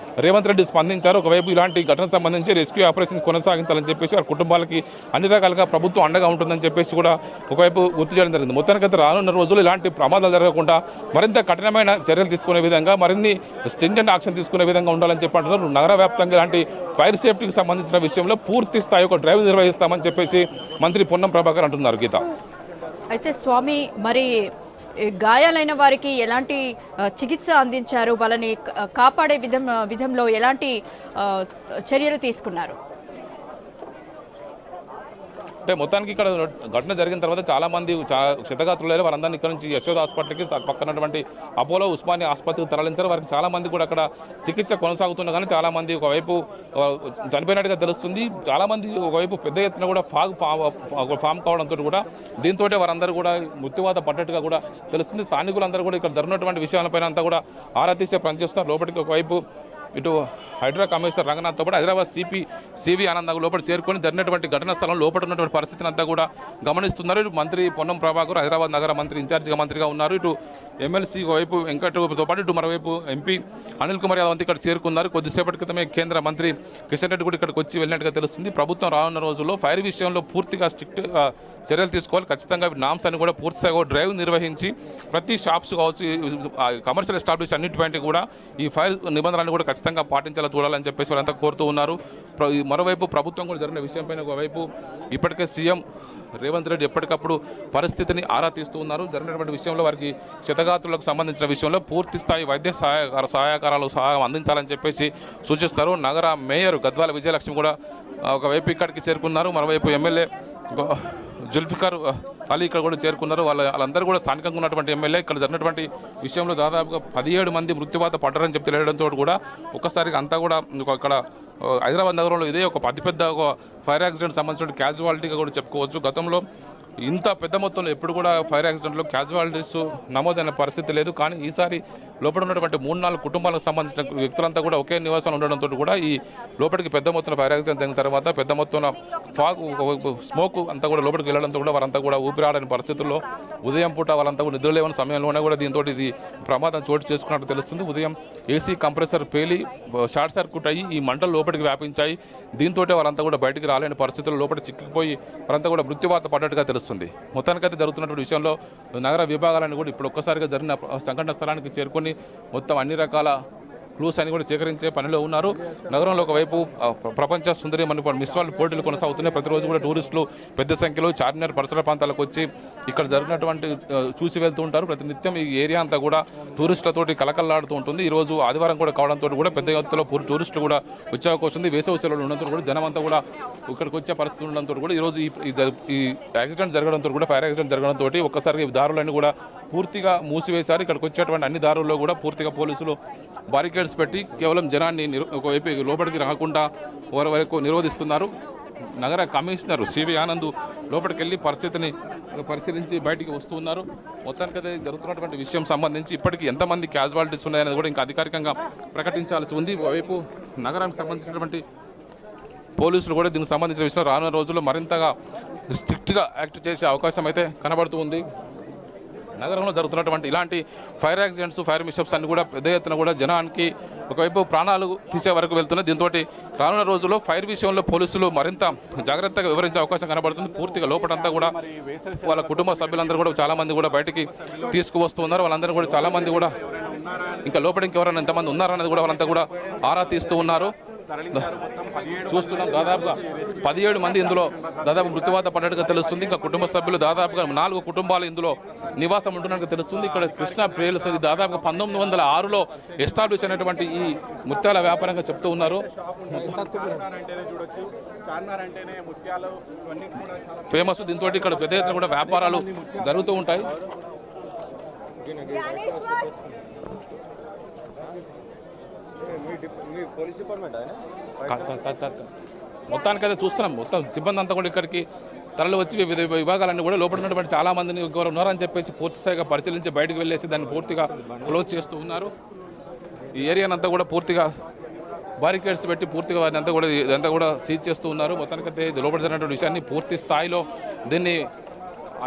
రేవంత్ రెడ్డి స్పందించారు. ఒకవైపు ఇలాంటి ఘటనకు సంబంధించి రెస్క్యూ ఆపరేషన్స్ కొనసాగించాలని చెప్పేసి వారి కుటుంబాలకి అన్ని రకాలుగా ప్రభుత్వం అండగా ఉంటుందని చెప్పేసి కూడా ఒకవైపు గుర్తు చేయడం జరిగింది. మొత్తానికైతే రానున్న రోజులు ఇలాంటి ప్రమాదాలు జరగకుండా మరింత కఠినమైన చర్యలు తీసుకునే విధంగా, మరిన్ని స్ట్రింజెంట్ యాక్షన్ తీసుకునే విధంగా ఉండాలని చెప్పి అంటున్నారు. నగర వ్యాప్తంగా ఇలాంటి ఫైర్ సేఫ్టీకి సంబంధించిన విషయంలో పూర్తి స్థాయి ఒక డ్రైవ్ నిర్వహిస్తామని చెప్పేసి మంత్రి పొన్నం ప్రభాకర్ అంటున్నారు. గీత, అయితే స్వామి, మరి గాయాలైన వారికి ఎలాంటి చికిత్స అందించారు? వాళ్ళని కాపాడే విధంలో ఎలాంటి చర్యలు తీసుకున్నారు? అంటే మొత్తానికి ఇక్కడ ఘటన జరిగిన తర్వాత చాలామంది క్షతగాత్రులు వారందరినీ ఇక్కడ నుంచి యశోద హాస్పిటల్కి పక్కనటువంటి అపోలో, ఉస్మానియా ఆసుపత్రికి తరలించారు. వారికి చాలామంది కూడా అక్కడ చికిత్స కొనసాగుతున్నా కానీ చాలామంది ఒకవైపు చనిపోయినట్టుగా తెలుస్తుంది. చాలామంది ఒకవైపు పెద్ద ఎత్తున కూడా ఫామ్ కావడంతో కూడా దీంతో వారందరూ కూడా మృత్యువాత పడ్డట్టుగా కూడా తెలుస్తుంది. స్థానికులందరూ కూడా ఇక్కడ జరిగినటువంటి విషయాలపైన అంతా కూడా ఆరా తీసే పనిచేస్తున్నారు. లోపలికి ఒకవైపు ఇటు హైడ్రా కమిషనర్ రంగనాథ్తో పాటు హైదరాబాద్ సివి ఆనంద్ లోపల చేరుకొని జరిగినటువంటి ఘటనా స్థలం లోపల ఉన్నటువంటి పరిస్థితిని అంతా కూడా గమనిస్తున్నారు. ఇటు మంత్రి పొన్నం ప్రభాకర్ హైదరాబాద్ నగర మంత్రి ఇన్ఛార్జిగా మంత్రిగా ఉన్నారు. ఇటు ఎమ్మెల్సీ వైపు వెంకటతో పాటు ఇటు మరోవైపు ఎంపీ అనిల్ కుమార్ యాదవ్ ఇక్కడ చేరుకున్నారు. కొద్దిసేపటి క్రితమే కేంద్ర మంత్రి కిషన్ రెడ్డి కూడా ఇక్కడికి వచ్చి వెళ్ళినట్టుగా తెలుస్తుంది. ప్రభుత్వం రానున్న రోజుల్లో ఫైర్ విషయంలో పూర్తిగా స్ట్రిక్ట్ చర్యలు తీసుకోవాలి. ఖచ్చితంగా నామ్స్ అని కూడా పూర్తిగా డ్రైవ్ నిర్వహించి ప్రతి షాప్స్ కావచ్చు, కమర్షియల్ ఎస్టాబ్లిష్ అన్నిటిపైన కూడా ఈ ఫైర్ నిబంధనలను కూడా ఖచ్చితంగా పాటించాలా చూడాలని చెప్పేసి వాళ్ళంతా కోరుతూ ఉన్నారు. మరోవైపు ప్రభుత్వం కూడా జరిగిన విషయంపైన ఒకవైపు ఇప్పటికే సీఎం రేవంత్ రెడ్డి ఎప్పటికప్పుడు పరిస్థితిని ఆరా తీస్తూ ఉన్నారు. జరిగినటువంటి విషయంలో వారికి క్షతగాత్రులకు సంబంధించిన విషయంలో పూర్తి స్థాయి వైద్య సహాయకారాలు సహాయం అందించాలని చెప్పేసి సూచిస్తారు. నగర మేయర్ గద్వాల విజయలక్ష్మి కూడా ఒకవైపు ఇక్కడికి చేరుకున్నారు. మరోవైపు ఎమ్మెల్యే జుల్ఫికార్ వాళ్ళు ఇక్కడ కూడా చేరుకున్నారు. వాళ్ళందరూ కూడా స్థానికంగా ఉన్నటువంటి ఎమ్మెల్యే ఇక్కడ జరిగినటువంటి విషయంలో దాదాపుగా 17 మంది మృత్యువాత పడ్డారని చెప్పి తెలియడంతో కూడా ఒక్కసారిగా అంతా కూడా అక్కడ హైదరాబాద్ నగరంలో ఇదే ఒక అతిపెద్ద ఒక ఫైర్ యాక్సిడెంట్ సంబంధించిన క్యాజువాలిటీగా కూడా చెప్పుకోవచ్చు. గతంలో ఇంత పెద్ద మొత్తంలో ఎప్పుడు కూడా ఫైర్ యాక్సిడెంట్లో క్యాజువాలిటీస్ నమోదైన పరిస్థితి లేదు. కానీ ఈసారి లోపల ఉన్నటువంటి 3-4 కుటుంబాలకు సంబంధించిన వ్యక్తులంతా కూడా ఒకే నివాసంలో ఉండడంతో కూడా ఈ లోపలికి పెద్ద మొత్తంలో ఫైర్ యాక్సిడెంట్ జరిగిన తర్వాత పెద్ద మొత్తంలో స్మోక్ అంతా కూడా లోపలికి వెళ్ళడంతో కూడా వారంతా కూడా ఊపిరాడని పరిస్థితుల్లో ఉదయం పూట వాళ్ళంతా కూడా నిద్రలేని సమయంలోనే కూడా దీంతో ఇది ప్రమాదం చోటు చేసుకున్నట్టు తెలుస్తుంది. ఉదయం ఏసీ కంప్రెసర్ పేలి షార్ట్ సర్క్యూట్ అయ్యి ఈ మంటలు లోపలికి వ్యాపించాయి. దీంతో వాళ్ళంతా కూడా బయటికి రాలేని పరిస్థితుల్లో లోపల చిక్కిపోయి వారంతా కూడా మృత్యువాత పడ్డట్టుగా తెలుస్తుంది. మొత్తానికైతే జరుగుతున్నటువంటి విషయంలో నగర విభాగాలను కూడా ఇప్పుడు ఒక్కసారిగా జరిగిన సంఘటన స్థలానికి చేరుకొని మొత్తం అన్ని రకాల క్లూస్ అని కూడా సేకరించే పనిలో ఉన్నారు. నగరంలో ఒకవైపు ప్రపంచ సుందరి మిస్ వరల్డ్ పోటీలు కొనసాగుతున్నాయి. ప్రతిరోజు కూడా టూరిస్టులు పెద్ద సంఖ్యలో చార్మినార్ పరిసర ప్రాంతాలకు వచ్చి ఇక్కడ జరిగినటువంటి చూసి వెళ్తూ ఉంటారు. ప్రతినిత్యం ఈ ఏరియా అంతా కూడా టూరిస్టులతోటి కలకల్లాడుతూ ఉంటుంది. ఈరోజు ఆదివారం కూడా కావడంతో కూడా పెద్ద ఎత్తులో టూరిస్టులు కూడా వచ్చే అవకాశం ఉంది. వేసవి సెలవులు ఉండడంతో కూడా జనం అంతా కూడా ఇక్కడికి వచ్చే పరిస్థితి ఉండడంతో కూడా ఈరోజు ఈ యాక్సిడెంట్ జరగడంతో కూడా ఫైర్ యాక్సిడెంట్ జరగడంతో ఒక్కసారిగా ఈ దారులన్నీ కూడా పూర్తిగా మూసివేశారు. ఇక్కడికి వచ్చేటువంటి అన్ని దారుల్లో కూడా పూర్తిగా పోలీసులు బారికేడ్స్ పెట్టి కేవలం జనాన్ని ఒకవైపు లోపలికి రాకుండా వరకు నిరోధిస్తున్నారు. నగర కమిషనర్ సివి ఆనంద్ లోపలికి వెళ్ళి పరిస్థితిని పరిశీలించి బయటికి వస్తున్నారు. మొత్తానికైతే జరుగుతున్నటువంటి విషయం సంబంధించి ఇప్పటికీ ఎంతమంది క్యాజువాలిటీస్ ఉన్నాయనేది కూడా ఇంకా అధికారికంగా ప్రకటించాల్సి ఉంది. ఒకవైపు నగరానికి సంబంధించినటువంటి పోలీసులు కూడా దీనికి సంబంధించిన విషయం రానున్న రోజుల్లో మరింతగా స్ట్రిక్ట్గా యాక్ట్ చేసే అవకాశం అయితే కనబడుతూ ఉంది. నగరంలో జరుగుతున్నటువంటి ఇలాంటి ఫైర్ యాక్సిడెంట్స్ ఫైర్ మిషప్స్ అన్ని కూడా పెద్ద ఎత్తున కూడా జనానికి ఒకవైపు ప్రాణాలు తీసే వరకు వెళ్తున్నాయి. దీంతో రానున్న రోజుల్లో ఫైర్ విషయంలో పోలీసులు మరింత జాగ్రత్తగా వివరించే అవకాశం కనబడుతుంది. పూర్తిగా లోపలంతా కూడా వాళ్ళ కుటుంబ సభ్యులందరూ కూడా చాలామంది కూడా బయటికి తీసుకువస్తున్నారు. వాళ్ళందరూ కూడా చాలామంది కూడా ఇంకా లోపలికి ఇంకెవరైనా ఎంతమంది ఉన్నారనేది కూడా వాళ్ళంతా కూడా ఆరా తీస్తూ ఉన్నారు. చూస్తున్నాం దాదాపుగా 17 మంది ఇందులో దాదాపు మృత్యువాత పడ్డట్టుగా తెలుస్తుంది. ఇంకా కుటుంబ సభ్యులు దాదాపుగా 4 కుటుంబాలు ఇందులో నివాసం ఉంటున్నట్టుగా తెలుస్తుంది. ఇక్కడ కృష్ణా ప్రేయల్స్ దాదాపుగా 1906లో ఎస్టాబ్లిష్ అయినటువంటి ఈ ముత్యాల వ్యాపారంగా చెప్తూ ఉన్నారు. ఫేమస్. దీంతో ఇక్కడ పెద్ద ఎత్తున కూడా వ్యాపారాలు జరుగుతూ ఉంటాయి. మొత్తానికైతే చూస్తున్నాం. మొత్తం సిబ్బంది అంతా కూడా ఇక్కడికి తరలి వచ్చి వివిధ విభాగాలన్నీ కూడా లోపల ఉన్నటువంటి చాలా మందిని ఉన్నారని చెప్పేసి పూర్తిస్థాయిగా పరిశీలించి బయటకు వెళ్ళేసి దాన్ని పూర్తిగా క్లోజ్ చేస్తూ ఉన్నారు. ఈ ఏరియానంతా కూడా పూర్తిగా బారికేడ్స్ పెట్టి పూర్తిగా వారిని ఇదంతా కూడా సీజ్ చేస్తూ ఉన్నారు. మొత్తానికైతే లోపల జరిగినటువంటి విషయాన్ని పూర్తి స్థాయిలో దీన్ని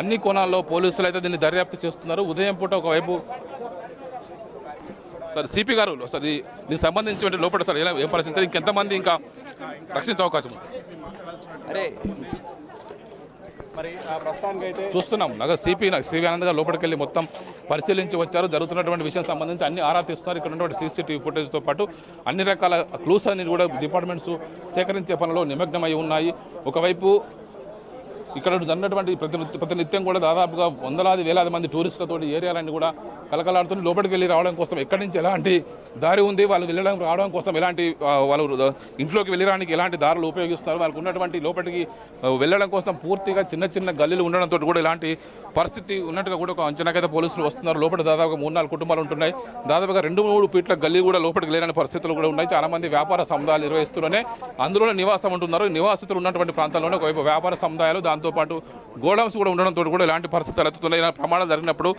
అన్ని కోణాల్లో పోలీసులు అయితే దీన్ని దర్యాప్తు చేస్తున్నారు. ఉదయం పూట ఒకవైపు సార్ సిపి గారు సార్ దీనికి సంబంధించి లోపల సార్ ఎలా ఏం పరిస్థితి ఇంకెంతమంది ఇంకా రక్షించే అవకాశం ఉంది? చూస్తున్నాం. నగర సిపి ఆనంద్ గారు లోపలికి వెళ్ళి మొత్తం పరిశీలించి వచ్చారు. జరుగుతున్నటువంటి విషయం సంబంధించి అన్ని ఆరా తీస్తున్నారు. ఇక్కడ ఉన్నటువంటి సీసీటీవీ ఫుటేజ్తో పాటు అన్ని రకాల క్లూస్ అన్ని కూడా డిపార్ట్మెంట్స్ సేకరించే పనిలో నిమగ్నమై ఉన్నాయి. ఒకవైపు ఇక్కడ జరిగినటువంటి ప్రతినిత్యం కూడా దాదాపుగా వందలాది వేలాది మంది టూరిస్టులతో ఏరియాలన్నీ కూడా కలకలాడుతుంది. లోపలికి వెళ్ళి రావడం కోసం ఎక్కడి నుంచి ఎలాంటి దారి ఉంది, వాళ్ళు వెళ్ళడం రావడం కోసం ఎలాంటి వాళ్ళు ఇంట్లోకి వెళ్ళడానికి ఎలాంటి దారులు ఉపయోగిస్తారు, వాళ్ళకు ఉన్నటువంటి లోపలికి వెళ్ళడం కోసం పూర్తిగా చిన్న చిన్న గల్లీలు ఉండడంతో కూడా ఇలాంటి పరిస్థితి ఉన్నట్టుగా కూడా ఒక అంచనాకైతే పోలీసులు వస్తున్నారు. లోపల దాదాపుగా 3-4 కుటుంబాలు ఉంటున్నాయి. దాదాపుగా 2-3 ఫీట్ల గల్లీ కూడా లోపలికి లేని పరిస్థితులు కూడా ఉన్నాయి. చాలామంది వ్యాపార సముదాయాలు నిర్వహిస్తూనే అందులోనే నివాసం ఉంటున్నారు. నివాసితులు ఉన్నటువంటి ప్రాంతాల్లోనే ఒకవైపు వ్యాపార సముదాయాలు దాంతోపాటు గోడౌన్స్ కూడా ఉండడంతో కూడా ఇలాంటి పరిస్థితులు ఎత్తుతున్నాయి. ఇలా ప్రమాదాలు జరిగినప్పుడు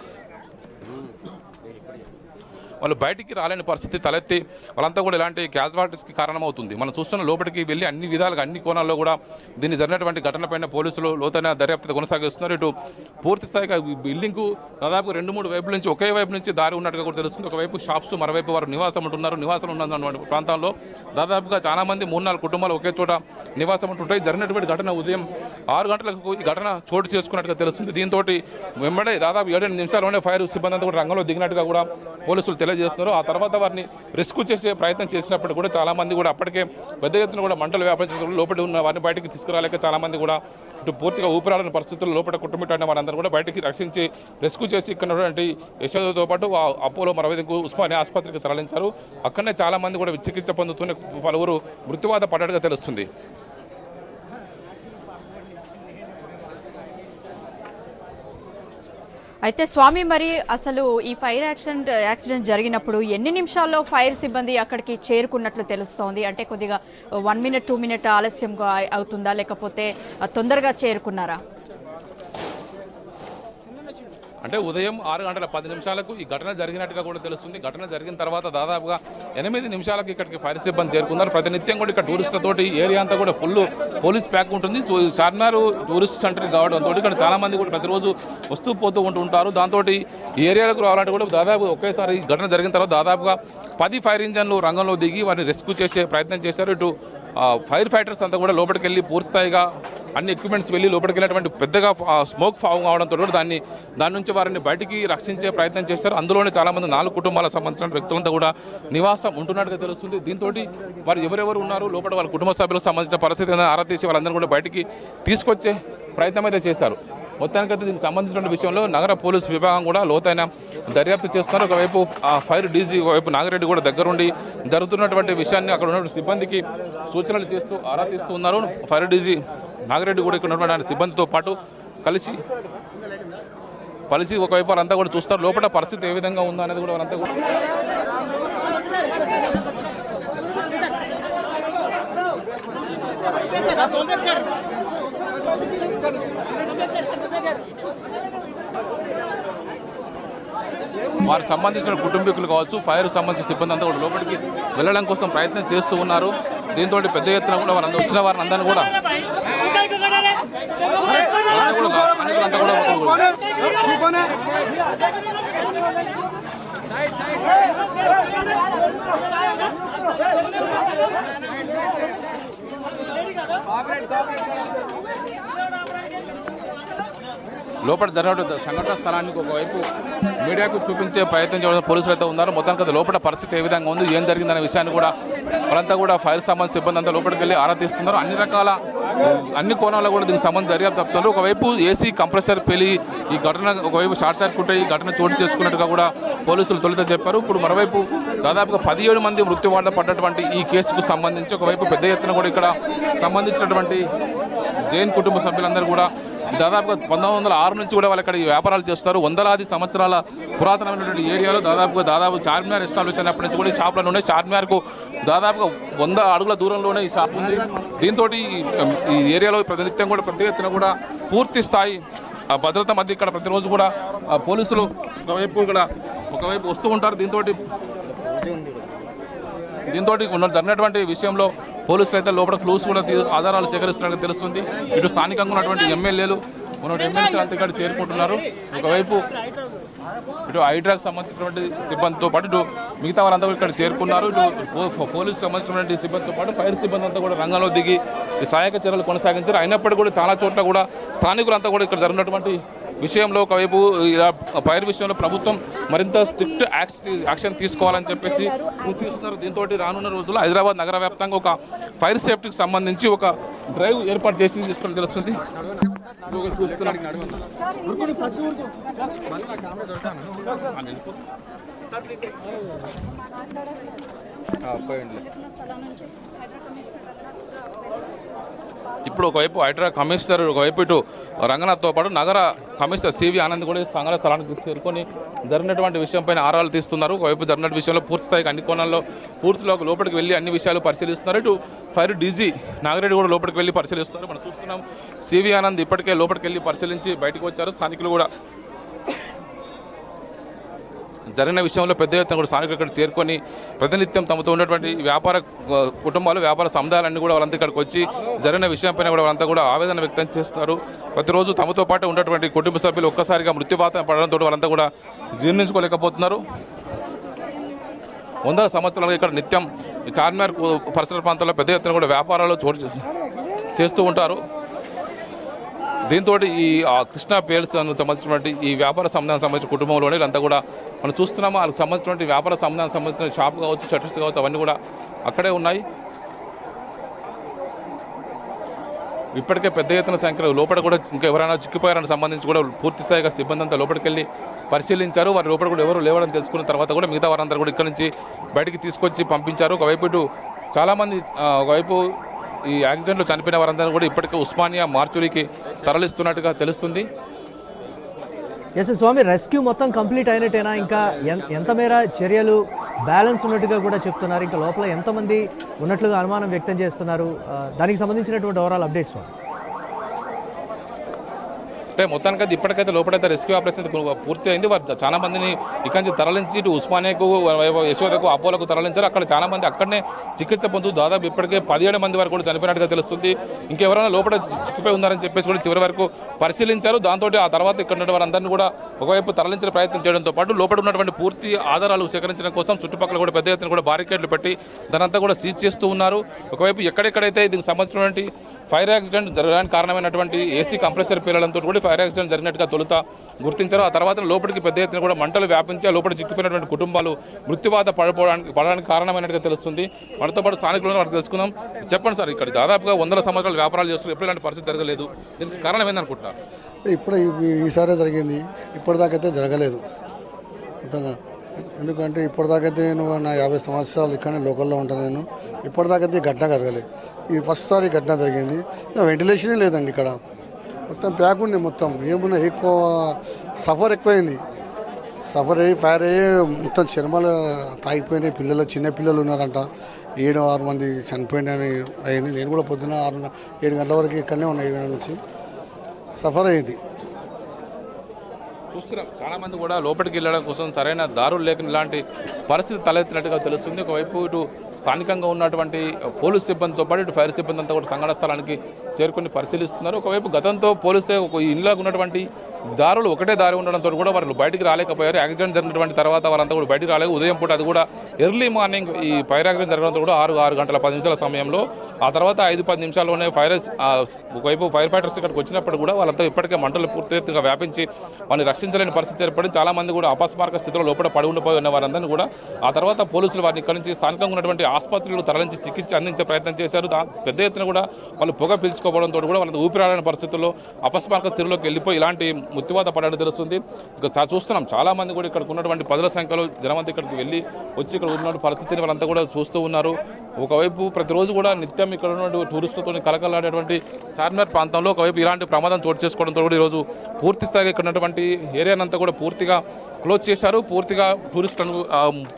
వాళ్ళు బయటికి రాలేని పరిస్థితి తలెత్తి వాళ్ళంతా కూడా ఇలాంటి క్యాజువాలిటీస్కి కారణమవుతుంది. మనం చూస్తున్న లోపలికి వెళ్ళి అన్ని విధాలుగా అన్ని కోణాల్లో కూడా దీన్ని జరిగినటువంటి ఘటనపైన పోలీసులు లోతైన దర్యాప్తు కొనసాగిస్తున్నారు. ఇటు పూర్తి స్థాయిగా బిల్డింగ్కు దాదాపు 2-3 వైపుల నుంచి ఒకే వైపు నుంచి దారి ఉన్నట్టుగా కూడా తెలుస్తుంది. ఒకవైపు షాప్స్, మరోవైపు వారు నివాసం ఉంటున్నారు. నివాసం ఉన్నటువంటి ప్రాంతాల్లో దాదాపుగా చాలామంది 3-4 కుటుంబాలు ఒకే చోట నివాసం ఉంటుంటాయి. జరిగినటువంటి ఘటన ఉదయం 6 గంటలకు ఈ ఘటన చోటు చేసుకున్నట్టుగా తెలుస్తుంది. దీంతో వెంబడే దాదాపు 7-8 నిమిషాల్లోనే ఫైర్ సిబ్బంది అంతా కూడా రంగంలో దిగినట్టుగా కూడా పోలీసులు తెలియజేస్తున్నారు. ఆ తర్వాత వారిని రెస్క్యూ చేసే ప్రయత్నం చేసినప్పుడు కూడా చాలామంది కూడా అప్పటికే పెద్ద ఎత్తున కూడా మంటలు వ్యాపించడం లోపల ఉన్న వారిని బయటికి తీసుకురాలేక చాలామంది కూడా ఇటు పూర్తిగా ఊపిరాడని పరిస్థితుల్లో లోపల కుటుంబించిన వారందరూ కూడా బయటికి రక్షించి రెస్క్యూ చేసి ఇక్కడ ఉన్నటువంటి యశోదతో పాటు అపోలో మరొక ఉస్మానియా ఆసుపత్రికి తరలించారు. అక్కడనే చాలామంది కూడా చికిత్స పొందుతూనే పలువురు మృత్యువాత పడ్డట్టుగా తెలుస్తుంది. అయితే స్వామి, మరి అసలు ఈ ఫైర్ యాక్సిడెంట్ జరిగినప్పుడు ఎన్ని నిమిషాల్లో ఫైర్ సిబ్బంది అక్కడికి చేరుకున్నట్లు తెలుస్తోంది? అంటే కొద్దిగా 1 మినిట్ 2 మినిట్ ఆలస్యంగా అవుతుందా, లేకపోతే తొందరగా చేరుకున్నారా? అంటే ఉదయం 6:10 ఈ ఘటన జరిగినట్టుగా కూడా తెలుస్తుంది. ఘటన జరిగిన తర్వాత దాదాపుగా 8 నిమిషాలకు ఇక్కడికి ఫైర్ సిబ్బంది చేరుకున్నారు. ప్రతినిత్యం కూడా ఇక్కడ టూరిస్టులతోటి ఏరియా అంతా కూడా ఫుల్ పోలీస్ ప్యాక్ ఉంటుంది. చార్మినార్ టూరిస్ట్ సెంటర్ కావడంతో ఇక్కడ చాలా మంది కూడా ప్రతిరోజు వస్తూ పోతూ ఉంటారు. దాంతో ఈ ఏరియాలకు రావాలంటే కూడా దాదాపు ఒకేసారి ఈ ఘటన జరిగిన తర్వాత దాదాపుగా 10 ఫైర్ ఇంజన్లు రంగంలో దిగి వారిని రెస్క్యూ చేసే ప్రయత్నం చేశారు. ఇటు ఫైర్ ఫైటర్స్ అంతా కూడా లోపలికి వెళ్ళి పూర్తిస్థాయిగా అన్ని ఎక్విప్మెంట్స్ వెళ్ళి లోపలికి వెళ్ళినటువంటి పెద్దగా స్మోక్ ఫామ్ కావడంతో కూడా దాని నుంచి వారిని బయటికి రక్షించే ప్రయత్నం చేశారు. అందులోనే చాలామంది 4 కుటుంబాలకు సంబంధించిన వ్యక్తులంతా కూడా నివాసం ఉంటున్నట్టుగా తెలుస్తుంది. దీంతో వారు ఎవరెవరు ఉన్నారు లోపల వాళ్ళ కుటుంబ సభ్యులకు సంబంధించిన పరిస్థితి ఆరా తీసి వాళ్ళందరూ కూడా బయటికి తీసుకొచ్చే ప్రయత్నం అయితే చేశారు. మొత్తానికైతే దీనికి సంబంధించిన విషయంలో నగర పోలీసు విభాగం కూడా లోతైన దర్యాప్తు చేస్తున్నారు. ఒకవైపు ఫైర్ డీజీ, ఒకవైపు నాగిరెడ్డి కూడా దగ్గరుండి జరుగుతున్నటువంటి విషయాన్ని అక్కడ ఉన్నటువంటి సిబ్బందికి సూచనలు చేస్తూ ఆరా తీస్తూ ఉన్నారు. ఫైర్ డీజీ నాగిరెడ్డి కూడా ఇక్కడ ఉన్నటువంటి సిబ్బందితో పాటు కలిసి ఒకవైపు వారంతా కూడా చూస్తారు లోపల పరిస్థితి ఏ విధంగా ఉందో అనేది కూడా వారంతా కూడా వారికి సంబంధించిన కుటుంబీకులు కావచ్చు, ఫైర్ సంబంధించిన సిబ్బంది అంతా కూడా లోపలికి వెళ్ళడం కోసం ప్రయత్నం చేస్తూ ఉన్నారు. దీంతో పెద్ద ఎత్తున కూడా వారందరూ వచ్చిన వారిని అందరినీ కూడా లోపల జరిగిన సంఘటన స్థలానికి ఒకవైపు మీడియాకు చూపించే ప్రయత్నం చేయడం పోలీసులు అయితే ఉన్నారు. మొత్తానికి అది లోపల పరిస్థితి ఏ విధంగా ఉంది, ఏం జరిగిందనే విషయాన్ని కూడా వాళ్ళంతా కూడా ఫైర్ సంబంధించిన సిబ్బంది అంతా లోపలికి వెళ్ళి ఆరా తీస్తున్నారు. అన్ని కోణాల్లో కూడా దీనికి సంబంధించి దర్యాప్తు చెప్తున్నారు. ఒకవైపు ఏసీ కంప్రెసర్ పెళ్లి ఈ ఘటన, ఒకవైపు షార్ట్ సర్క్యూట్ ఈ ఘటన చోటు చేసుకున్నట్టుగా కూడా పోలీసులు తొలుత చెప్పారు. ఇప్పుడు మరోవైపు దాదాపుగా 17 మంది మృత్యువాళ్ల పడ్డటువంటి ఈ కేసుకు సంబంధించి ఒకవైపు పెద్ద ఎత్తున కూడా ఇక్కడ సంబంధించినటువంటి జైన్ కుటుంబ సభ్యులందరూ కూడా దాదాపుగా 1906 నుంచి కూడా వాళ్ళు ఇక్కడ ఈ వ్యాపారాలు చేస్తారు. వందలాది సంవత్సరాల పురాతనమైనటువంటి ఏరియాలో దాదాపు చార్మినార్ ఎస్టాబ్లిష్ అయినప్పటి నుంచి కూడా ఈ షాపులను ఉన్నాయి. చార్మినార్కు దాదాపుగా 100 అడుగుల దూరంలోనే ఈ షాప్ ఉంది. దీంతో ఈ ఏరియాలో ప్రతినిత్యం కూడా పెద్ద ఎత్తున కూడా పూర్తి స్థాయి భద్రత మధ్య ఇక్కడ ప్రతిరోజు కూడా పోలీసులు ఒకవైపు వస్తూ ఉంటారు. దీంతో జరిగినటువంటి విషయంలో పోలీసులు అయితే లోపల క్లూస్ కూడా ఆధారాలు సేకరిస్తున్నట్టు తెలుస్తుంది. ఇటు స్థానికంగా ఉన్నటువంటి ఎమ్మెల్యేలు ఎమ్మెల్సీ అంతా ఇక్కడ చేరుకుంటున్నారు. ఒకవైపు ఇటు హైడ్రాకు సంబంధించినటువంటి సిబ్బందితో పాటు ఇటు మిగతా వారంతా ఇక్కడ చేరుకున్నారు. ఇటు పోలీసు సంబంధించినటువంటి సిబ్బందితో పాటు ఫైర్ సిబ్బంది అంతా కూడా రంగంలో దిగి ఈ సహాయక చర్యలు కొనసాగించారు. అయినప్పటికీ కూడా చాలా చోట్ల కూడా స్థానికులంతా కూడా ఇక్కడ జరిగినటువంటి విషయంలో ఒకవైపు ఫైర్ విషయంలో ప్రభుత్వం మరింత స్ట్రిక్ట్ యాక్షన్ తీసుకోవాలని చెప్పేసి సూచిస్తున్నారు. దీంతో రానున్న రోజుల్లో హైదరాబాద్ నగర వ్యాప్తంగా ఒక ఫైర్ సేఫ్టీకి సంబంధించి ఒక డ్రైవ్ ఏర్పాటు చేసి తీసుకొని తెలుస్తుంది. ఇప్పుడు ఒకవైపు హైడ్రా కమిషనర్, ఒకవైపు ఇటు రంగనాథ్తో పాటు నగర కమిషనర్ సివి ఆనంద్ కూడా సంఘటన స్థలానికి చేరుకొని జరిగినటువంటి విషయంపైన ఆరాలు తీస్తున్నారు. ఒకవైపు జరిగిన విషయంలో పూర్తిస్థాయికి అన్ని కోణాల్లో లోపలికి వెళ్ళి అన్ని విషయాలు పరిశీలిస్తున్నారు. ఇటు ఫైర్ డీజీ నాగిరెడ్డి కూడా లోపలికి వెళ్ళి పరిశీలిస్తున్నారు. మనం చూస్తున్నాం సివి ఆనంద్ ఇప్పటికే లోపలికి వెళ్ళి పరిశీలించి బయటకు వచ్చారు. స్థానికులు కూడా జరిగిన విషయంలో పెద్ద ఎత్తున కూడా స్థానికులు ఇక్కడ చేరుకొని ప్రతినిత్యం తమతో ఉన్నటువంటి వ్యాపార కుటుంబాలు, వ్యాపార సముదాయాలన్నీ కూడా వాళ్ళంతా ఇక్కడికి వచ్చి జరిగిన విషయంపైన కూడా వాళ్ళంతా కూడా ఆవేదన వ్యక్తం చేస్తున్నారు. ప్రతిరోజు తమతో పాటు ఉన్నటువంటి కుటుంబ సభ్యులు ఒక్కసారిగా మృత్యుపాతం పడడంతో వాళ్ళంతా కూడా జీర్ణించుకోలేకపోతున్నారు. 100 సంవత్సరాలుగా ఇక్కడ నిత్యం చార్మినార్ పరిసర ప్రాంతాల్లో పెద్ద ఎత్తున కూడా వ్యాపారాలు చేస్తూ ఉంటారు. దీంతో ఈ కృష్ణా పేల్స్ సంబంధించినటువంటి ఈ వ్యాపార సంబంధానికి సంబంధించిన కుటుంబంలోనే వీళ్ళంతా కూడా మనం చూస్తున్నాము. వాళ్ళకి సంబంధించినటువంటి వ్యాపార సంబంధానికి సంబంధించిన షాప్ కావచ్చు, షట్టర్స్ కావచ్చు, అవన్నీ కూడా అక్కడే ఉన్నాయి. ఇప్పటికే పెద్ద ఎత్తున సంఖ్యలో లోపల కూడా ఇంకా ఎవరైనా చిక్కిపోయారని సంబంధించి కూడా పూర్తి స్థాయిగా సిబ్బంది అంతా లోపలికి వెళ్ళి పరిశీలించారు. వారి లోపల కూడా ఎవరు లేవడం తెలుసుకున్న తర్వాత కూడా మిగతా వారందరూ కూడా ఇక్కడ నుంచి బయటికి తీసుకొచ్చి పంపించారు. ఒకవైపు ఇటు చాలామంది ఒకవైపు ఈ యాక్సిడెంట్లో చనిపోయిన వారందరూ కూడా ఇప్పటికే ఉస్మానియా మార్చురీకి తరలిస్తున్నట్టుగా తెలుస్తుంది. ఎస్ స్వామి, రెస్క్యూ మొత్తం కంప్లీట్ అయినట్టేనా? ఇంకా ఎంత మేర చర్యలు బ్యాలెన్స్ ఉన్నట్టుగా కూడా చెప్తున్నారు. ఇంకా లోపల ఎంతమంది ఉన్నట్లుగా అనుమానం వ్యక్తం చేస్తున్నారు? దానికి సంబంధించినటువంటి ఓవరాల్ అప్డేట్స్ స్వామి. అంటే మొత్తానికైతే ఇప్పటికైతే లోపలైతే రెస్క్యూ ఆపరేషన్ పూర్తి అయింది. వారు చాలా మందిని ఇక్కడి నుంచి తరలించి ఇటు ఉస్మానియాకు, యశోదకు, అపోలకు తరలించారు. అక్కడ చాలా మంది అక్కడనే చికిత్స పొందుతూ దాదాపు ఇప్పటికే 17 మంది వరకు కూడా చనిపోయినట్టుగా తెలుస్తుంది. ఇంకెవరైనా లోపల చిక్కిపోయి ఉన్నారని చెప్పేసి కూడా చివరి వరకు పరిశీలించారు. దాంతో ఆ తర్వాత ఇక్కడ ఉన్న వారందరినీ కూడా ఒకవైపు తరలించిన ప్రయత్నం చేయడంతో పాటు లోపల ఉన్నటువంటి పూర్తి ఆధారాలు సేకరించడం కోసం చుట్టుపక్కల కూడా పెద్ద ఎత్తున కూడా బారికేడ్లు పెట్టి దానంతా కూడా సీజ్ చేస్తూ ఉన్నారు. ఒకవైపు ఎక్కడెక్కడైతే దీనికి సంబంధించినటువంటి ఫైర్ యాక్సిడెంట్ జరగడానికి కారణమైనటువంటి ఏసీ కంప్రెసర్ పేలడంతో కూడా ఫైర్ యాక్సిడెంట్ జరిగినట్టుగా తొలుత గుర్తించారు. ఆ తర్వాత లోపలికి పెద్ద ఎత్తున కూడా మంటలు వ్యాపించి లోపల చిక్కిపోయినటువంటి కుటుంబాలు మృత్యువాత పడడానికి కారణమైనట్టుగా తెలుస్తుంది. మనతో పాటు స్థానికులను వారికి తెలుసుకుందాం. చెప్పండి సార్, ఇక్కడ దాదాపుగా 100 సంవత్సరాలు వ్యాపారాలు చేస్తున్నారు, ఎప్పుడు ఇలాంటి పరిస్థితి జరగలేదు. దీనికి కారణం ఏందనుకుంటున్నారు? ఇప్పుడు ఈసారే జరిగింది, ఇప్పటిదాకైతే జరగలేదు. ఎందుకంటే ఇప్పటిదాకైతే నా 50 సంవత్సరాలు ఇక్కడనే లోకల్లో ఉంటాను నేను. ఇప్పటిదాకైతే ఘటన జరగలేదు. ఈ ఫస్ట్ సారి ఘటన జరిగింది. వెంటిలేషనే లేదండి ఇక్కడ, మొత్తం ప్యాక్ ఉంది. మొత్తం ఏమున్నా ఎక్కువ సఫర్ ఎక్కువైంది. సఫర్ అయ్యి ఫైర్ అయ్యి మొత్తం చర్మలు తాగిపోయినాయి. పిల్లలు, చిన్న పిల్లలు ఉన్నారంట. 7-6 మంది చనిపోయినని అయింది. నేను కూడా పొద్దున 6-7 గంటల వరకు ఇక్కడనే ఉన్నా. 7 నుంచి సఫర్ అయ్యింది. చూస్తున్నాం చాలా మంది కూడా లోపలికి వెళ్ళడం కోసం సరైన దారులు లేకుండా ఇలాంటి పరిస్థితి తలెత్తినట్టుగా తెలుస్తుంది. ఒకవైపు ఇటు స్థానికంగా ఉన్నటువంటి పోలీసు సిబ్బందితో పాటు ఇటు ఫైర్ సిబ్బంది అంతా కూడా సంఘటన స్థలానికి చేరుకొని పరిశీలిస్తున్నారు. ఒకవైపు గతంతో పోలిస్తే ఒక ఇంట్లోకి ఉన్నటువంటి దారులు ఒకటే దారి ఉండడంతో కూడా వారు బయటికి రాలేకపోయారు. యాక్సిడెంట్ జరిగినటువంటి తర్వాత వారంతా కూడా బయటికి రాలేదు. ఉదయం పూట అది కూడా ఎర్లీ మార్నింగ్ ఈ ఫైర్ యాక్సిడెంట్ జరగడంతో కూడా 6 గంటల 10 నిమిషాల సమయంలో, ఆ తర్వాత 5-10 నిమిషాల్లోనే ఒకవైపు ఫైర్ ఫైటర్స్ ఇక్కడికి వచ్చినప్పుడు కూడా వాళ్ళంతా ఇప్పటికే మంటలు పూర్తిగా వ్యాపించి వారిని రక్షించలేని పరిస్థితి ఏర్పడి చాలా మంది కూడా అపస్మారక స్థితిలో లోపల పడి ఉండిపోయి ఉన్న వారందరినీ కూడా ఆ తర్వాత పోలీసులు వారిని ఇక్కడి నుంచి స్థానికంగా ఉన్నటువంటి ఆసుపత్రులు తరలించి చికిత్స అందించే ప్రయత్నం చేశారు. పెద్ద ఎత్తున కూడా వాళ్ళు పొగ పీల్చుకోవడంతో కూడా వాళ్ళ ఊపిరాడని పరిస్థితుల్లో అపస్మారక స్థితిలోకి వెళ్ళిపోయి ఇలాంటి మృత్యువాత పడడం తెలుస్తుంది. ఇక చూస్తున్నాం చాలా మంది కూడా ఇక్కడ ఉన్నటువంటి 10ల సంఖ్యలో జనమంతా ఇక్కడికి వెళ్ళి వచ్చి ఇక్కడ ఉన్నటువంటి పరిస్థితిని వాళ్ళంతా కూడా చూస్తూ ఉన్నారు. ఒకవైపు ప్రతిరోజు కూడా నిత్యం ఇక్కడ ఉన్నటువంటి టూరిస్టులతో కలకలాడేటువంటి చార్మినార్ ప్రాంతంలో ఒకవైపు ఇలాంటి ప్రమాదం చోటు చేసుకోవడంతో కూడా ఈరోజు పూర్తి స్థాయిగా ఇక్కడ ఉన్నటువంటి ఏరియానంతా కూడా పూర్తిగా క్లోజ్ చేశారు. పూర్తిగా టూరిస్టులను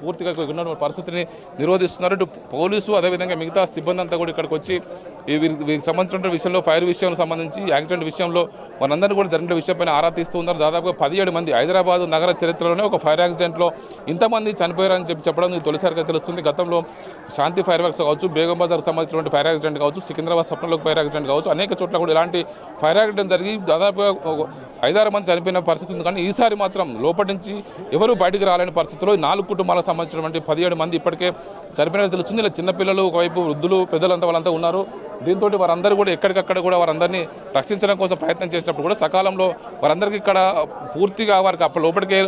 పూర్తిగా ఉన్న పరిస్థితిని నిరోధిస్తున్నారు. ఇటు పోలీసు అదేవిధంగా మిగతా సిబ్బంది అంతా కూడా ఇక్కడికి వచ్చి వీరికి సంబంధించిన విషయంలో ఫైర్ విషయం సంబంధించి యాక్సిడెంట్ విషయంలో మనందరినీ కూడా జరిగిన విషయంపైన ఆరా తీస్తూ ఉన్నారు. దాదాపుగా 17 మంది హైదరాబాద్ నగర చరిత్రలోనే ఒక ఫైర్ యాక్సిడెంట్లో ఇంతమంది చనిపోయారని చెప్పడం తొలిసారిగా తెలుస్తుంది. గతంలో శాంతి ఫైర్ వర్క్స్ కావచ్చు, బేగం బజార్కి సంబంధించినటువంటి ఫైర్ యాక్సిడెంట్ కావచ్చు, సికింద్రాబాద్ స్వప్నలోకి ఫైర్ యాక్సిడెంట్ కావచ్చు, అనేక చోట్ల కూడా ఇలాంటి ఫైర్ యాక్సిడెంట్ జరిగి దాదాపుగా 5-6 మంది చనిపోయిన పరిస్థితి ఉంది. కానీ ఈసారి మాత్రం లోపటి నుంచి ఎవరు బయటికి రాలేని పరిస్థితిలో 4 కుటుంబాలకు సంబంధించినటువంటి 17 మంది ఇప్పటికే చనిపోయినట్టు తెలుస్తుంది. ఇలా చిన్నపిల్లలు, ఒకవైపు వృద్ధులు, పెద్దలంతా వాళ్ళంతా ఉన్నారు. దీంతో వారందరూ కూడా ఎక్కడికక్కడ కూడా వారందరినీ రక్షించడం కోసం ప్రయత్నం చేసినప్పుడు కూడా సకాలంలో వారందరికీ ఇక్కడ పూర్తిగా వారికి అప్పుడు లోపలికి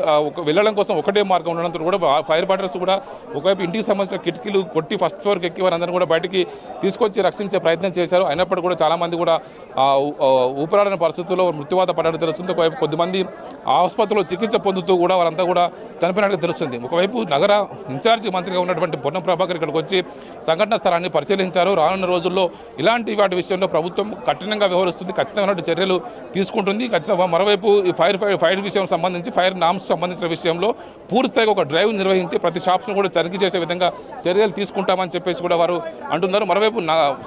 వెళ్ళడం కోసం ఒకటే మార్గం ఉండడంతో కూడా ఫైర్ ఫైటర్స్ కూడా ఒకవైపు ఇంటికి సంబంధించిన కిటికీలు కొట్టి ఫస్ట్ ఫ్లోర్కి ఎక్కి వారందరినీ కూడా బయటికి తీసుకొచ్చి రక్షించే ప్రయత్నం చేశారు. అయినప్పటికీ కూడా చాలామంది కూడా ఊపిరాడని పరిస్థితుల్లో మృత్యువాత పడడం తెలుస్తుంది. ఒకవైపు కొద్దిమంది ఆసుపత్రిలో చికిత్స పొందుతూ కూడా వారంతా కూడా చనిపోయినట్టు తెలుస్తుంది. ఒకవైపు నగర ఇన్ఛార్జి మంత్రిగా ఉన్నటువంటి పొన్నం ప్రభాకర్ ఇక్కడికి వచ్చి సంఘటన స్థలాన్ని పరిశీలించారు. రానున్న రోజుల్లో ఇలాంటి వాటి విషయంలో ప్రభుత్వం కఠినంగా వ్యవహరిస్తుంది, ఖచ్చితమైన చర్యలు తీసుకుంటుంది. ఖచ్చితంగా మరోవైపు ఈ ఫైర్ విషయం సంబంధించి ఫైర్ నామ్స్ సంబంధించిన విషయంలో పూర్తిగా ఒక డ్రైవ్ నిర్వహించి ప్రతి షాప్స్ను కూడా తనిఖీ చేసే విధంగా చర్యలు తీసుకుంటామని చెప్పేసి కూడా వారు అంటున్నారు. మరోవైపు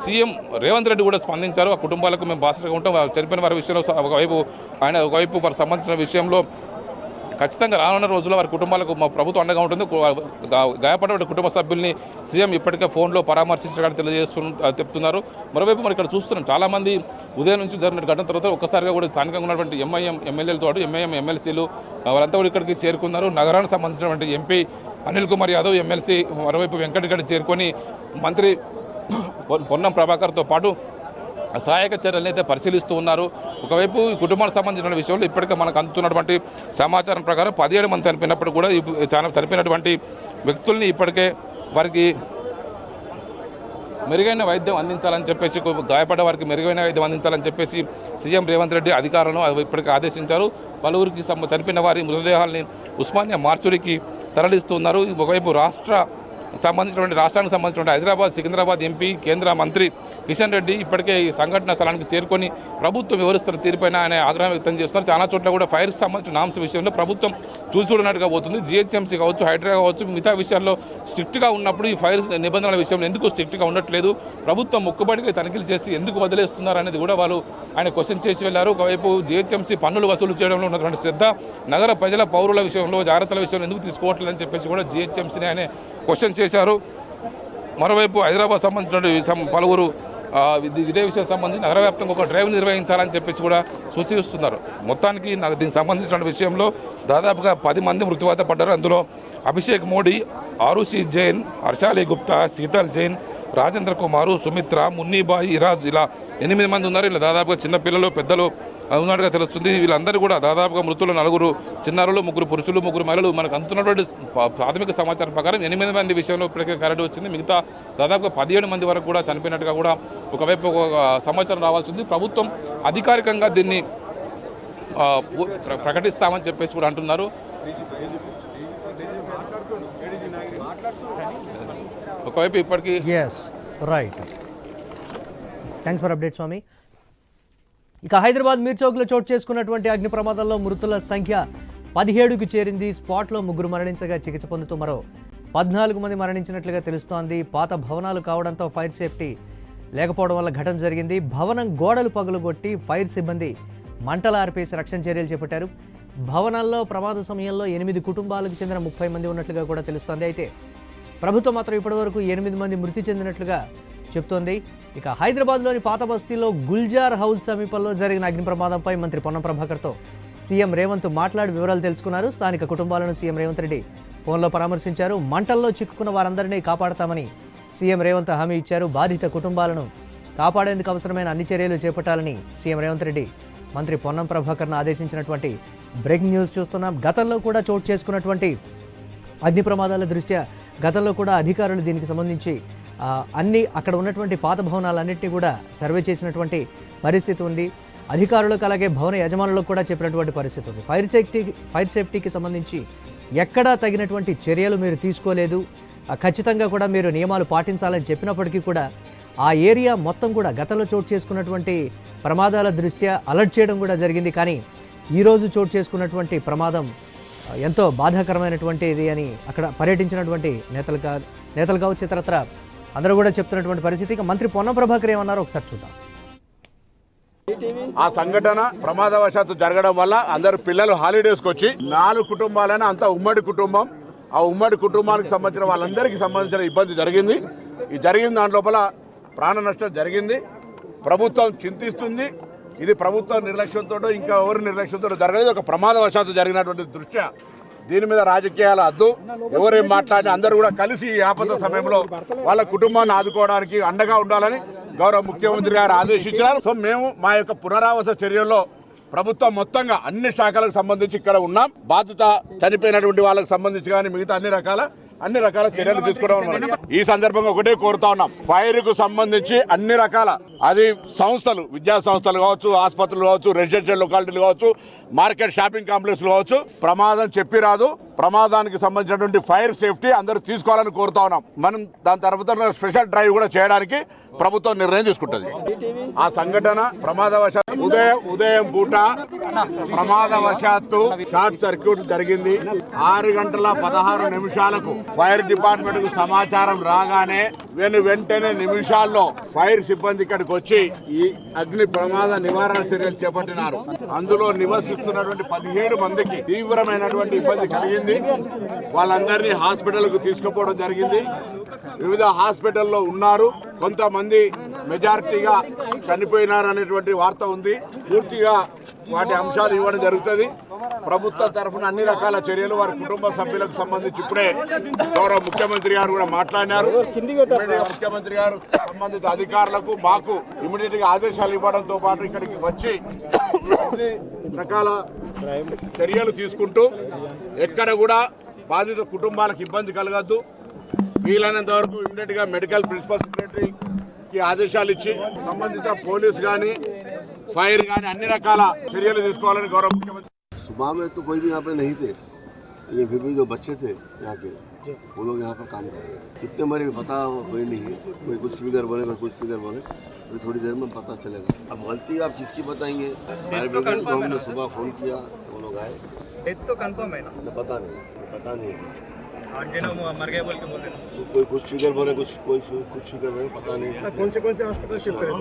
సీఎం రేవంత్ రెడ్డి కూడా స్పందించారు. ఆ కుటుంబాలకు మేము బాధ్యతగా ఉంటాం, చనిపోయిన వారి విషయంలో ఒకవైపు వారికి సంబంధించిన విషయంలో ఖచ్చితంగా రానున్న రోజుల్లో వారి కుటుంబాలకు మా ప్రభుత్వం అండగా ఉంటుంది. గాయపడిన కుటుంబ సభ్యుల్ని సీఎం ఇప్పటికే ఫోన్లో పరామర్శించడానికి చెప్తున్నారు. మరోవైపు మరి ఇక్కడ చూస్తున్నాం చాలామంది ఉదయం నుంచి జరిగిన ఘటన తర్వాత ఒక్కసారిగా కూడా స్థానికంగా ఉన్నటువంటి ఎంఐఎం ఎమ్మెల్యేలతో ఎంఐఎం ఎమ్మెల్సీలు వాళ్ళంతా కూడా ఇక్కడికి చేరుకున్నారు. నగరానికి సంబంధించినటువంటి ఎంపీ అనిల్ కుమార్ యాదవ్, ఎమ్మెల్సీ మరోవైపు వెంకట్ ఇక్కడ చేరుకొని మంత్రి పొన్నం ప్రభాకర్తో పాటు సహాయక చర్యలను అయితే పరిశీలిస్తూ ఉన్నారు. ఒకవైపు ఈ కుటుంబానికి సంబంధించిన విషయంలో ఇప్పటికే మనకు అందుతున్నటువంటి సమాచారం ప్రకారం 17 మంది చనిపోయినప్పుడు కూడా చనిపోయినటువంటి వ్యక్తుల్ని ఇప్పటికే వారికి మెరుగైన వైద్యం అందించాలని చెప్పేసి, గాయపడ్డ వారికి మెరుగైన వైద్యం అందించాలని చెప్పేసి సీఎం రేవంత్ రెడ్డి అధికారులను ఇప్పటికే ఆదేశించారు. పలువురికి చనిపోయిన వారి మృతదేహాలని ఉస్మానియా మార్చురికి తరలిస్తున్నారు. ఒకవైపు రాష్ట్ర సంబంధించినటువంటి రాష్ట్రానికి సంబంధించిన హైదరాబాద్ సికింద్రాబాద్ ఎంపీ కేంద్ర మంత్రి కిషన్ రెడ్డి ఇప్పటికే ఈ సంఘటన స్థలానికి చేరుకొని ప్రభుత్వం వివరిస్తున్న తీరుపైన ఆయన ఆగ్రహం వ్యక్తం చేస్తున్నారు. చాలా చోట్ల కూడా ఫైర్కి సంబంధించిన నామ్స్ విషయంలో ప్రభుత్వం చూస్తున్నట్టుగా పోతుంది. జిహెచ్ఎంసీ కావచ్చు, హైడ్రా కావచ్చు, మిగతా విషయాల్లో స్ట్రిక్ట్గా ఉన్నప్పుడు ఈ ఫైర్ నిబంధనల విషయంలో ఎందుకు స్ట్రిక్ట్గా ఉండట్లేదు, ప్రభుత్వం ముక్కుబడిగా తనిఖీలు చేసి ఎందుకు వదిలేస్తున్నారు అనేది కూడా వాళ్ళు ఆయన క్వశ్చన్ చేసి వెళ్లారు. ఒకవైపు జిహెచ్ఎంసీ పన్నులు వసూలు చేయడంలో ఉన్నటువంటి శ్రద్ధ, నగర ప్రజల పౌరుల విషయంలో జాగ్రత్తల విషయంలో ఎందుకు తీసుకోవట్లేదని చెప్పేసి కూడా జిహెచ్ఎంసీని ఆయన క్వశ్చన్ చేశారు. మరోవైపు హైదరాబాద్ సంబంధించిన పలువురు ఇదే విషయం సంబంధించి నగర వ్యాప్తంగా ఒక డ్రైవ్ నిర్వహించాలని చెప్పేసి కూడా సూచిస్తున్నారు. మొత్తానికి దీనికి సంబంధించిన విషయంలో దాదాపుగా 10 మంది మృత్యువాత పడ్డారు. అందులో అభిషేక్ మోడీ, ఆరుషి జైన్, హర్షాలి గుప్తా, శీతల్ జైన్, రాజేంద్ర కుమారు, సుమిత్ర, మున్నీబాయి, ఇరాజ్, ఇలా 8 మంది ఉన్నారు. ఇలా దాదాపుగా చిన్నపిల్లలు, పెద్దలు ఉన్నట్టుగా తెలుస్తుంది. వీళ్ళందరూ కూడా దాదాపుగా మృతులు 4 చిన్నారులు, 3 పురుషులు, 3 మహిళలు. మనకు అందుతున్నటువంటి ప్రాథమిక సమాచారం ప్రకారం 8 మంది విషయంలో ఇప్పటికే క్లారిటీ వచ్చింది. మిగతా దాదాపుగా 17 మంది వరకు కూడా చనిపోయినట్టుగా కూడా ఒకవైపు ఒక సమాచారం రావాల్సి ఉంది. ప్రభుత్వం అధికారికంగా దీన్ని ప్రకటిస్తామని చెప్పేసి కూడా అంటున్నారు. ఒకవైపు ఇప్పటికీ రైట్. థ్యాంక్స్ ఫర్ అప్డేట్ స్వామి. ఇక హైదరాబాద్ మీర్చౌక్లో చోటు చేసుకున్నటువంటి అగ్ని ప్రమాదంలో మృతుల సంఖ్య 17కు చేరింది. స్పాట్లో 3 మరణించగా చికిత్స పొందుతూ మరో 14 మంది మరణించినట్లుగా తెలుస్తోంది. పాత భవనాలు కావడంతో ఫైర్ సేఫ్టీ లేకపోవడం వల్ల ఘటన జరిగింది. భవనం గోడలు పగులుగొట్టి ఫైర్ సిబ్బంది మంటలు ఆర్పేసి రక్షణ చర్యలు చేపట్టారు. భవనాల్లో ప్రమాద సమయంలో 8 కుటుంబాలకు చెందిన 30 మంది ఉన్నట్లుగా కూడా తెలుస్తోంది. అయితే ప్రభుత్వం మాత్రం ఇప్పటివరకు 8 మంది మృతి చెందినట్లుగా చెప్తోంది. ఇక హైదరాబాద్లోని పాత బస్తీలో గుల్జార్ హౌస్ సమీపంలో జరిగిన అగ్ని ప్రమాదంపై మంత్రి పొన్నం ప్రభాకర్తో సీఎం రేవంత్ మాట్లాడి వివరాలు తెలుసుకున్నారు. స్థానిక కుటుంబాలను సీఎం రేవంత్ రెడ్డి ఫోన్లో పరామర్శించారు. మంటల్లో చిక్కుకున్న వారందరినీ కాపాడతామని సీఎం రేవంత్ హామీ ఇచ్చారు. బాధిత కుటుంబాలను కాపాడేందుకు అవసరమైన అన్ని చర్యలు చేపట్టాలని సీఎం రేవంత్ రెడ్డి మంత్రి పొన్నం ప్రభాకర్ను ఆదేశించినటువంటి బ్రేకింగ్ న్యూస్ చూస్తున్నాం. గతంలో కూడా చోటు చేసుకున్నటువంటి అగ్ని ప్రమాదాల దృష్ట్యా గతంలో కూడా అధికారులు దీనికి సంబంధించి అక్కడ ఉన్నటువంటి పాత భవనాలన్నింటినీ కూడా సర్వే చేసినటువంటి పరిస్థితి ఉంది. అధికారులకు అలాగే భవన యజమానులకు కూడా చెప్పినటువంటి పరిస్థితి ఉంది. ఫైర్ సేఫ్టీకి సంబంధించి ఎక్కడా తగినటువంటి చర్యలు మీరు తీసుకోలేదు, ఖచ్చితంగా కూడా మీరు నియమాలు పాటించాలని చెప్పినప్పటికీ కూడా ఆ ఏరియా మొత్తం కూడా గతంలో చోటు చేసుకున్నటువంటి ప్రమాదాల దృష్ట్యా అలర్ట్ చేయడం కూడా జరిగింది. కానీ ఈరోజు చోటు చేసుకున్నటువంటి ప్రమాదం ఎంతో బాధాకరమైనటువంటిది అని అక్కడ పర్యటించినటువంటి నేతలు కావచ్చు, ఇతరత్ర అందరూ కూడా చెప్తున్నటువంటి పరిస్థితి. ఇక మంత్రి పొన్నం ప్రభాకర్ ఏమన్నారో ఒకసారి చూద్దాం. ఆ సంఘటన ప్రమాదవశాత్తు జరగడం వల్ల అందరు పిల్లలు హాలిడేస్కి వచ్చి 4 కుటుంబాలైనా అంతా ఉమ్మడి కుటుంబం. ఆ ఉమ్మడి కుటుంబానికి సంబంధించిన వాళ్ళందరికీ సంబంధించిన ఇబ్బంది జరిగింది. ఈ జరిగిన దాని లోపల ప్రాణ నష్టం జరిగింది. ప్రభుత్వం చింతిస్తుంది. ఇది ప్రభుత్వం నిర్లక్ష్యంతో ఇంకా ఎవరి నిర్లక్ష్యంతో జరగలేదు. ఒక ప్రమాదవశాత్తు జరిగినటువంటి దృష్ట్యా దీని మీద రాజకీయాల అద్దు. ఎవరేం మాట్లాడినా అందరూ కూడా కలిసి ఈ ఆపద సమయంలో వాళ్ళ కుటుంబాన్ని ఆదుకోవడానికి అండగా ఉండాలని గౌరవ ముఖ్యమంత్రి గారు ఆదేశించారు. సో మేము మా యొక్క పునరావాస చర్యల్లో ప్రభుత్వం మొత్తంగా అన్ని శాఖలకు సంబంధించి ఇక్కడ ఉన్నాం. బాధిత చనిపోయినటువంటి వాళ్ళకి సంబంధించి కానీ మిగతా అన్ని రకాల చర్యలు తీసుకోవడం. ఈ సందర్భంగా ఒకటే కోరుతా ఉన్నాం, ఫైర్ కు సంబంధించి అన్ని రకాల అది సంస్థలు, విద్యా సంస్థలు కావచ్చు, ఆసుపత్రులు కావచ్చు, రెసిడెన్షియల్ లొకాలిటీలు కావచ్చు, మార్కెట్ షాపింగ్ కాంప్లెక్స్ కావచ్చు, ప్రమాదం చెప్పి రాదు. ప్రమాదానికి సంబంధించినటువంటి ఫైర్ సేఫ్టీ అందరూ తీసుకోవాలని కోరుతా ఉన్నాం. మనం దాని తర్వాత స్పెషల్ డ్రైవ్ కూడా చేయడానికి ప్రభుత్వం నిర్ణయం తీసుకుంటుంది. ఆ సంఘటన ప్రమాదవశాత్తు ఉదయం పూట ప్రమాదవశాత్తు షార్ట్ సర్క్యూట్ జరిగింది. 6:16 ఫైర్ డిపార్ట్మెంట్ కు సమాచారం రాగానే వెంటనే నిమిషాల్లో ఫైర్ సిబ్బంది ఇక్కడికి వచ్చి ఈ అగ్ని ప్రమాద నివారణ చర్యలు చేపట్టినారు. అందులో నివసిస్తున్నటువంటి 17 మందికి తీవ్రమైనటువంటి ఇబ్బంది కలిగింది. వాళ్ళందరినీ హాస్పిటల్ కు తీసుకుపోవడం జరిగింది. వివిధ హాస్పిటల్లో ఉన్నారు. కొంతమంది మెజారిటీగా చనిపోయినారు అనేటువంటి వార్త ఉంది. పూర్తిగా వాటి అంశాలు ఇవ్వడం జరుగుతుంది. ప్రభుత్వ తరఫున అన్ని రకాల చర్యలు వారి కుటుంబ సభ్యులకు సంబంధించి ఇప్పుడే గౌరవ ముఖ్యమంత్రి గారు కూడా మాట్లాడినారు. ముఖ్యమంత్రి గారు సంబంధిత అధికారులకు మాకు ఇమీడియట్ గా ఆదేశాలు ఇవ్వడంతో పాటు ఇక్కడికి వచ్చి అన్ని రకాల చర్యలు తీసుకుంటూ ఎక్కడ కూడా బాధిత కుటుంబాలకు ఇబ్బంది కలగద్దు, వీలైనంత వరకు ఇమీడియట్ గా మెడికల్ ప్రిన్సిపల్ సెక్రటరీకి ఆదేశాలు ఇచ్చి సంబంధిత పోలీస్ కానీ ఫైర్ కానీ అన్ని రకాల చర్యలు తీసుకోవాలని గౌరవ ముఖ్యమంత్రి. सुबह में तो कोई भी यहाँ पे नहीं थे, लेकिन फिर भी जो बच्चे थे यहाँ के वो लोग यहाँ पर काम कर रहे थे। कितने मरे पता कोई नहीं है, कोई कुछ फिगर बोले कोई कुछ फिगर बोले, अभी थोड़ी देर में पता चलेगा। अब गलती आप किसकी बताएंगे? फायर ब्रिगेड को हमने सुबह फोन किया, वो लोग आए। डेथ तो कंफर्म है ना? पता नहीं आठ जन मर गए बोल के बोल रहे हैं। कोई कुछ फिगर बोले कुछ फिगर बोले, पता नहीं। कौन से हॉस्पिटल शिफ्ट करें?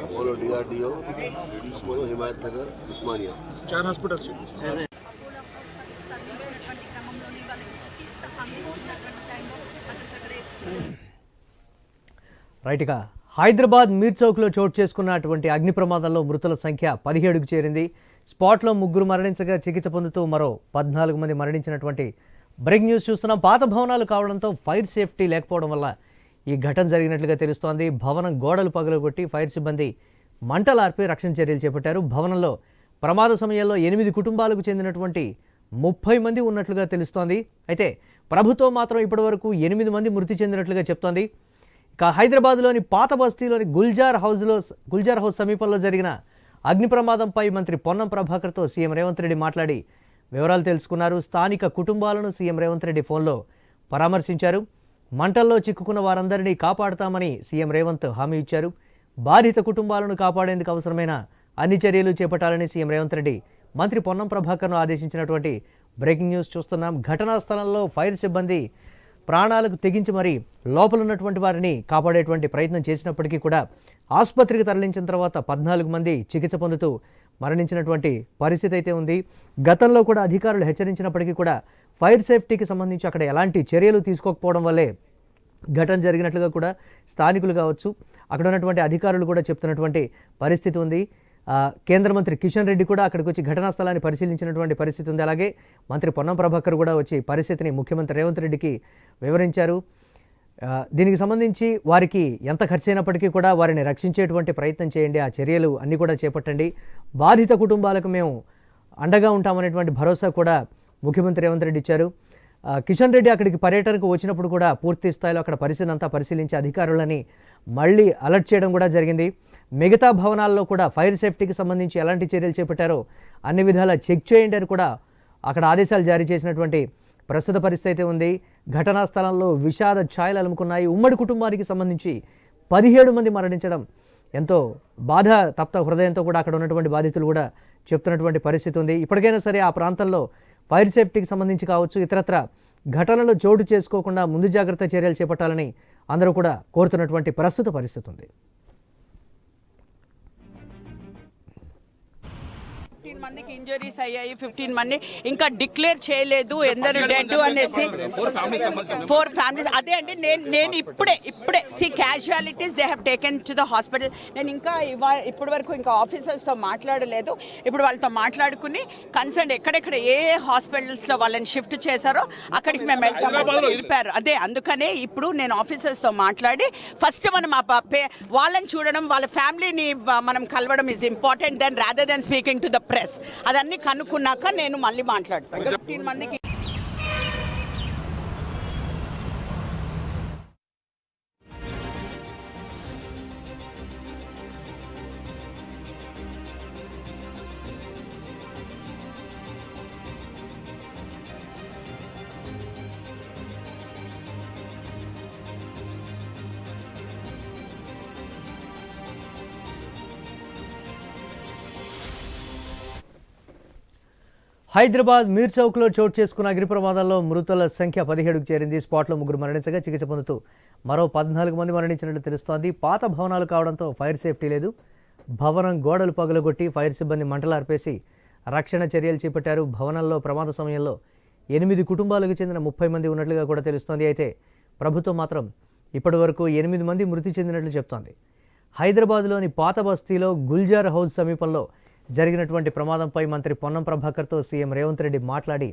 अपोलो DRDO, अपोलो हिमायतनगर, उस्मानिया, 4 हॉस्पिटल शिफ्ट। రైట్, ఇక హైదరాబాద్ మీర్ చౌక్లో చోటు చేసుకున్నటువంటి అగ్ని ప్రమాదంలో మృతుల సంఖ్య 17కు చేరింది. స్పాట్లో 3 మరణించగా చికిత్స పొందుతూ మరో 14 మంది మరణించినటువంటి బ్రేక్ న్యూస్ చూస్తున్నాం. పాత భవనాలు కావడంతో ఫైర్ సేఫ్టీ లేకపోవడం వల్ల ఈ ఘటన జరిగినట్లుగా తెలుస్తోంది. భవనం గోడలు పగలగొట్టి ఫైర్ సిబ్బంది మంటలార్పి రక్షణ చర్యలు చేపట్టారు. భవనంలో ప్రమాద సమయంలో 8 కుటుంబాలకు చెందినటువంటి 30 మంది ఉన్నట్లుగా తెలుస్తోంది. అయితే ప్రభుత్వం మాత్రం ఇప్పటివరకు 8 మంది మృతి చెందినట్లుగా చెప్తోంది. ఇక హైదరాబాద్లోని పాత బస్తీలోని గుల్జార్ హౌస్ సమీపంలో జరిగిన అగ్ని ప్రమాదంపై మంత్రి పొన్నం ప్రభాకర్తో సీఎం రేవంత్ రెడ్డి మాట్లాడి వివరాలు తెలుసుకున్నారు. స్థానిక కుటుంబాలను సీఎం రేవంత్ రెడ్డి ఫోన్లో పరామర్శించారు. మంటల్లో చిక్కుకున్న వారందరినీ కాపాడుతామని సీఎం రేవంత్ హామీ ఇచ్చారు. బాధిత కుటుంబాలను కాపాడేందుకు అవసరమైన అన్ని చర్యలు చేపట్టాలని సీఎం రేవంత్ రెడ్డి మంత్రి పొన్నం ప్రభాకర్ను ఆదేశించినటువంటి బ్రేకింగ్ న్యూస్ చూస్తున్నాం. ఘటనా స్థలంలో ఫైర్ సిబ్బంది ప్రాణాలకు తెగించి మరీ లోపల ఉన్నటువంటి వారిని కాపాడేటువంటి ప్రయత్నం చేసినప్పటికీ కూడా ఆసుపత్రికి తరలించిన తర్వాత 14 మంది చికిత్స పొందుతూ మరణించినటువంటి పరిస్థితి అయితే ఉంది. గతంలో కూడా అధికారులు హెచ్చరించినప్పటికీ కూడా ఫైర్ సేఫ్టీకి సంబంధించి అక్కడ ఎలాంటి చర్యలు తీసుకోకపోవడం వల్లే ఘటన జరిగినట్లుగా కూడా స్థానికులు కావచ్చు, అక్కడ ఉన్నటువంటి అధికారులు కూడా చెప్తున్నటువంటి పరిస్థితి ఉంది. కేంద్ర మంత్రి కిషన్ రెడ్డి కూడా అక్కడికి వచ్చి ఘటనా స్థలాన్ని పరిశీలించినటువంటి పరిస్థితి ఉంది. అలాగే మంత్రి పొన్నం ప్రభాకర్ కూడా వచ్చి పరిస్థితిని ముఖ్యమంత్రి రేవంత్ రెడ్డికి వివరించారు. దీనికి సంబంధించి వారికి ఎంత ఖర్చు అయినప్పటికీ కూడా వారిని రక్షించేటువంటి ప్రయత్నం చేయండి, ఆ చర్యలు అన్నీ కూడా చేపట్టండి, బాధిత కుటుంబాలకు మేము అండగా ఉంటామనేటువంటి భరోసా కూడా ముఖ్యమంత్రి రేవంత్ రెడ్డి ఇచ్చారు. కిషన్ రెడ్డి అక్కడికి పర్యటనకు వచ్చినప్పుడు కూడా పూర్తి స్థాయిలో అక్కడ పరిస్థితిని అంతా పరిశీలించి అధికారులని మళ్ళీ అలర్ట్ చేయడం కూడా జరిగింది. మిగతా భవనాల్లో కూడా ఫైర్ సేఫ్టీకి సంబంధించి ఎలాంటి చర్యలు చేపట్టారో అన్ని విధాలా చెక్ చేయండి అని కూడా అక్కడ ఆదేశాలు జారీ చేసినటువంటి ప్రస్తుత పరిస్థితి ఉంది. ఘటనా స్థలంలో విషాద ఛాయలు అలుముకున్నాయి. ఉమ్మడి కుటుంబానికి సంబంధించి 17 మంది మరణించడం ఎంతో బాధ తప్త హృదయంతో కూడా అక్కడ ఉన్నటువంటి బాధితులు కూడా చెప్తున్నటువంటి పరిస్థితి ఉంది. ఇప్పటికైనా సరే ఆ ప్రాంతంలో ఫైర్ సేఫ్టీకి సంబంధించి కావచ్చు, ఇతరత్ర ఘటనలు చోటు చేసుకోకుండా ముందు జాగ్రత్త చర్యలు చేపట్టాలని అందరూ కూడా కోరుతున్నటువంటి ప్రస్తుత పరిస్థితి ఉంది. 15 మందికి ఇంజరీస్ అయ్యాయి, 15 మంది ఇంకా డిక్లేర్ చేయలేదు ఎందరు డెడ్ అనేసి. 4 ఫ్యామిలీస్. అదే అండి నేను ఇప్పుడే casualties they have taken to the hospital. నేను ఇంకా ఇప్పటి వరకు ఇంకా ఆఫీసర్స్తో మాట్లాడలేదు. ఇప్పుడు వాళ్ళతో మాట్లాడుకుని కన్సర్న్ ఎక్కడెక్కడ ఏ హాస్పిటల్స్లో వాళ్ళని షిఫ్ట్ చేశారో అక్కడికి మేము వెళ్తాము. అదే అందుకనే ఇప్పుడు నేను ఆఫీసర్స్తో మాట్లాడి ఫస్ట్ మనం వాళ్ళని చూడడం, వాళ్ళ ఫ్యామిలీని మనం కలవడం is important than rather than speaking to the press. అదన్నీ కనుక్కున్నాక నేను మళ్ళీ మాట్లాడతాను. 15 మందికి హైదరాబాద్ మీర్ చౌక్లో చోటు చేసుకున్న అగ్ని ప్రమాదంలో మృతుల సంఖ్య 17కు చేరింది. స్పాట్లో 3 మరణించగా చికిత్స పొందుతూ మరో 14 మంది మరణించినట్లు తెలుస్తోంది. పాత భవనాలు కావడంతో ఫైర్ సేఫ్టీ లేదు. భవనం గోడలు పగలగొట్టి ఫైర్ సిబ్బంది మంటలార్పేసి రక్షణ చర్యలు చేపట్టారు. భవనంలో ప్రమాద సమయంలో 8 కుటుంబాలకు చెందిన 30 మంది ఉన్నట్లుగా కూడా తెలుస్తోంది. అయితే ప్రభుత్వం మాత్రం ఇప్పటి వరకు 8 మంది మృతి చెందినట్లు చెప్తోంది. హైదరాబాద్లోని పాత బస్తీలో గుల్జార్ హౌస్ సమీపంలో జరిగినటువంటి ప్రమాదంపై మంత్రి పొన్నం ప్రభాకర్తో సీఎం రేవంత్ రెడ్డి మాట్లాడి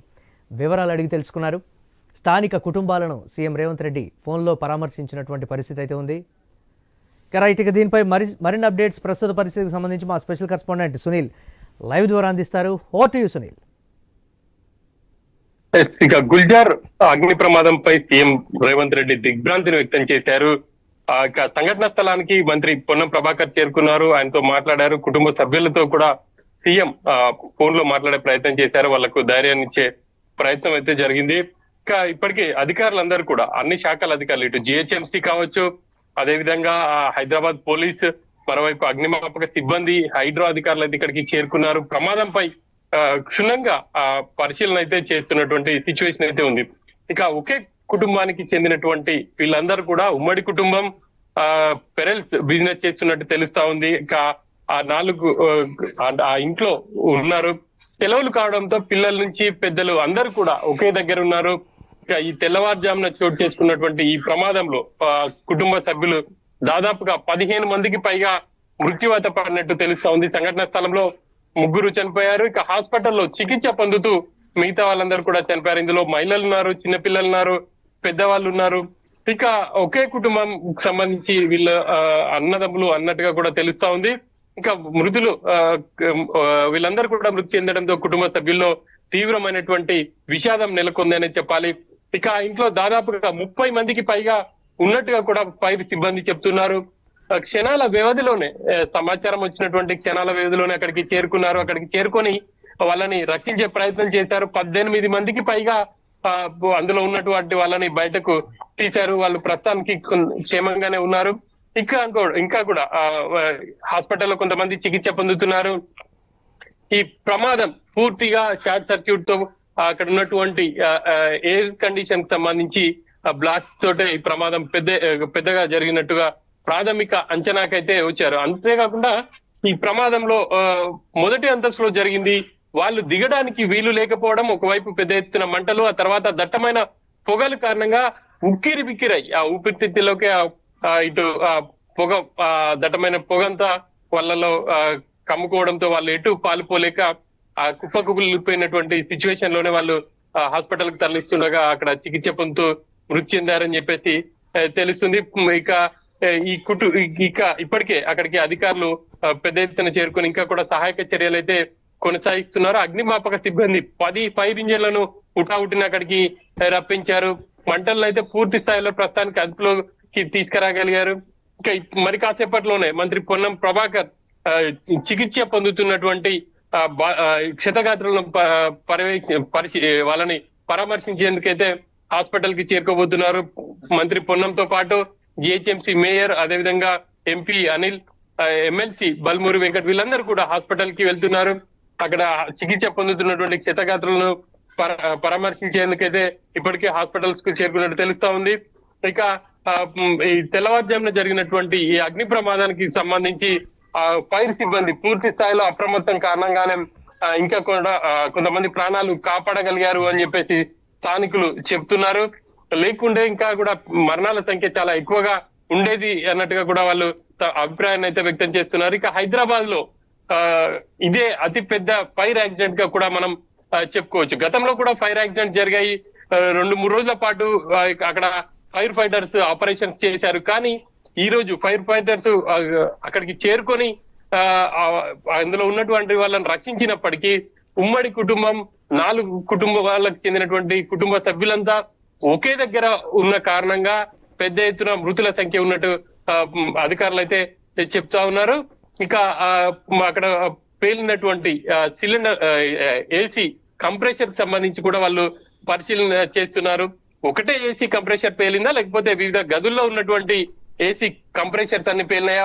వివరాలు అడిగి తెలుసుకున్నారు. స్థానిక కుటుంబాలను సీఎం రేవంత్ రెడ్డి ఫోన్లో పరామర్శించినటువంటి పరిస్థితి అయితే ఉంది. రైట్, ఇక దీనిపై మరిన్ని అప్డేట్స్ ప్రస్తుత పరిస్థితికి సంబంధించి మా స్పెషల్ కరెస్పాండెంట్ సునీల్ లైవ్ ద్వారా అందిస్తారు. Over to you Sunil. ఇక గుల్జార్ అగ్ని ప్రమాదంపై సీఎం రేవంత్ రెడ్డి దిగ్భ్రాంతిని వ్యక్తం చేశారు. సంఘటన స్థలానికి మంత్రి పొన్నం ప్రభాకర్ చేరుకున్నారు. ఆయనతో మాట్లాడారు. కుటుంబ సభ్యులతో కూడా సీఎం ఫోన్ లో మాట్లాడే ప్రయత్నం చేశారు, వాళ్లకు ధైర్యాన్ని ఇచ్చే ప్రయత్నం అయితే జరిగింది. ఇంకా ఇప్పటికీ అధికారులందరూ కూడా అన్ని శాఖల అధికారులు, ఇటు జిహెచ్ఎంసీ కావచ్చు, అదేవిధంగా హైదరాబాద్ పోలీస్, మరోవైపు అగ్నిమాపక సిబ్బంది, హైడ్రో అధికారులు అయితే ఇక్కడికి చేరుకున్నారు. ప్రమాదంపై క్షుణ్ణంగా పరిశీలన అయితే చేస్తున్నటువంటి సిచ్యువేషన్ అయితే ఉంది. ఇక ఒకే కుటుంబానికి చెందినటువంటి వీళ్ళందరూ కూడా ఉమ్మడి కుటుంబం, పెరల్స్ బిజినెస్ చేస్తున్నట్టు తెలుస్తా ఉంది. ఇక ఆ 4 ఆ ఇంట్లో ఉన్నారు. సెలవులు కావడంతో పిల్లల నుంచి పెద్దలు అందరూ కూడా ఒకే దగ్గర ఉన్నారు. ఇక ఈ తెల్లవారుజామున చోటు చేసుకున్నటువంటి ఈ ప్రమాదంలో కుటుంబ సభ్యులు దాదాపుగా 15 మందికి పైగా మృత్యువాత పడినట్టు తెలుస్తా ఉంది. సంఘటన స్థలంలో 3 చనిపోయారు. ఇక హాస్పిటల్లో చికిత్స పొందుతూ మిగతా వాళ్ళందరూ కూడా చనిపోయారు. ఇందులో మహిళలు ఉన్నారు, చిన్నపిల్లలు ఉన్నారు, పెద్దవాళ్ళు ఉన్నారు. ఇక ఒకే కుటుంబం సంబంధించి వీళ్ళ అన్నదమ్ములు అన్నట్టుగా కూడా తెలుస్తా ఉంది. ఇంకా మృతులు వీళ్ళందరూ కూడా మృతి చెందడంతో కుటుంబ సభ్యుల్లో తీవ్రమైనటువంటి విషాదం నెలకొందని చెప్పాలి. ఇక ఇంట్లో దాదాపుగా 30 మందికి పైగా ఉన్నట్టుగా కూడా ఫైర్ సిబ్బంది చెప్తున్నారు. క్షణాల వ్యవధిలోనే సమాచారం వచ్చినటువంటి క్షణాల వ్యవధిలోనే అక్కడికి చేరుకున్నారు. అక్కడికి చేరుకొని వాళ్ళని రక్షించే ప్రయత్నం చేశారు. 18 మందికి పైగా అందులో ఉన్నటువంటి వాళ్ళని బయటకు తీశారు. వాళ్ళు ప్రస్తుతానికి క్షేమంగానే ఉన్నారు. ఇంకా కూడా హాస్పిటల్లో కొంతమంది చికిత్స పొందుతున్నారు. ఈ ప్రమాదం పూర్తిగా షార్ట్ సర్క్యూట్ తో అక్కడ ఉన్నటువంటి ఎయిర్ కండిషన్ కి సంబంధించి బ్లాస్ట్ తోటే ఈ ప్రమాదం పెద్దగా జరిగినట్టుగా ప్రాథమిక అంచనాకైతే వచ్చారు. అంతేకాకుండా ఈ ప్రమాదంలో మొదటి అంతస్తులో జరిగింది. వాళ్ళు దిగడానికి వీలు లేకపోవడం, ఒకవైపు పెద్ద ఎత్తున మంటలు, ఆ తర్వాత దట్టమైన పొగల కారణంగా ఉక్కిరి బిక్కిరై ఆ ఊపిరితిత్తులోకి ఇటు పొగ దట్టమైన పొగంతా వాళ్ళలో కమ్ముకోవడంతో వాళ్ళు ఎటు పాలుపోలేక ఆ కుప్పకులిపోయినటువంటి సిచ్యువేషన్ లోనే వాళ్ళు హాస్పిటల్ కి తరలిస్తుండగా అక్కడ చికిత్స పొందుతూ మృతి చెందారని చెప్పేసి తెలుస్తుంది. ఇక ఇప్పటికే అక్కడికి అధికారులు పెద్ద ఎత్తున చేరుకుని ఇంకా కూడా సహాయక చర్యలు అయితే కొనసాగిస్తున్నారు. అగ్నిమాపక సిబ్బంది 10 ఫైర్ ఇంజన్లను ఉటావుటిన అక్కడికి రప్పించారు. మంటలను అయితే పూర్తి స్థాయిలో ప్రస్తుతానికి అదుపులోకి తీసుకురాగలిగారు. ఇంకా మరి కాసేపట్లోనే మంత్రి పొన్నం ప్రభాకర్ చికిత్స పొందుతున్నటువంటి క్షతగాత్రులను వాళ్ళని పరామర్శించేందుకైతే హాస్పిటల్ కి చేరుకోబోతున్నారు. మంత్రి పొన్నంతో పాటు జిహెచ్ఎంసీ మేయర్, అదేవిధంగా ఎంపీ అనిల్, ఎమ్మెల్సీ బల్మూరి వెంకట్ వీళ్ళందరూ కూడా హాస్పిటల్ కి వెళ్తున్నారు. అక్కడ చికిత్స పొందుతున్నటువంటి క్షతగాత్రులను పరామర్శించేందుకైతే ఇప్పటికే హాస్పిటల్స్ కు చేరుకున్నట్టు తెలుస్తా ఉంది. ఇక ఈ తెల్లవారుజామున జరిగినటువంటి ఈ అగ్ని ప్రమాదానికి సంబంధించి ఫైర్ సిబ్బంది పూర్తి స్థాయిలో అప్రమత్తం కారణంగానే ఇంకా కూడా కొంతమంది ప్రాణాలు కాపాడగలిగారు అని చెప్పేసి స్థానికులు చెప్తున్నారు. లేకుంటే ఇంకా కూడా మరణాల సంఖ్య చాలా ఎక్కువగా ఉండేది అన్నట్టుగా కూడా వాళ్ళు అభిప్రాయాన్ని అయితే వ్యక్తం చేస్తున్నారు. ఇక హైదరాబాద్ లో ఇదే అతి పెద్ద ఫైర్ యాక్సిడెంట్ గా కూడా మనం చెప్పుకోవచ్చు. గతంలో కూడా ఫైర్ యాక్సిడెంట్ జరిగాయి. 2-3 రోజుల పాటు అక్కడ ఫైర్ ఫైటర్స్ ఆపరేషన్స్ చేశారు. కానీ ఈ రోజు ఫైర్ ఫైటర్స్ అక్కడికి చేరుకొని అందులో ఉన్నటువంటి వాళ్ళని రక్షించినప్పటికీ ఉమ్మడి కుటుంబం 4 కుటుంబాలకు చెందినటువంటి కుటుంబ సభ్యులంతా ఒకే దగ్గర ఉన్న కారణంగా పెద్ద ఎత్తున మృతుల సంఖ్య ఉన్నట్టు అధికారులు అయితే చెప్తా ఉన్నారు. ఇక అక్కడ పేలినటువంటి సిలిండర్ ఏసీ కంప్రెషర్ సంబంధించి కూడా వాళ్ళు పరిశీలన చేస్తున్నారు. ఒకటే ఏసీ కంప్రెషర్ పేలిందా, లేకపోతే వివిధ గదుల్లో ఉన్నటువంటి ఏసీ కంప్రెషర్స్ అన్ని పేలినాయా,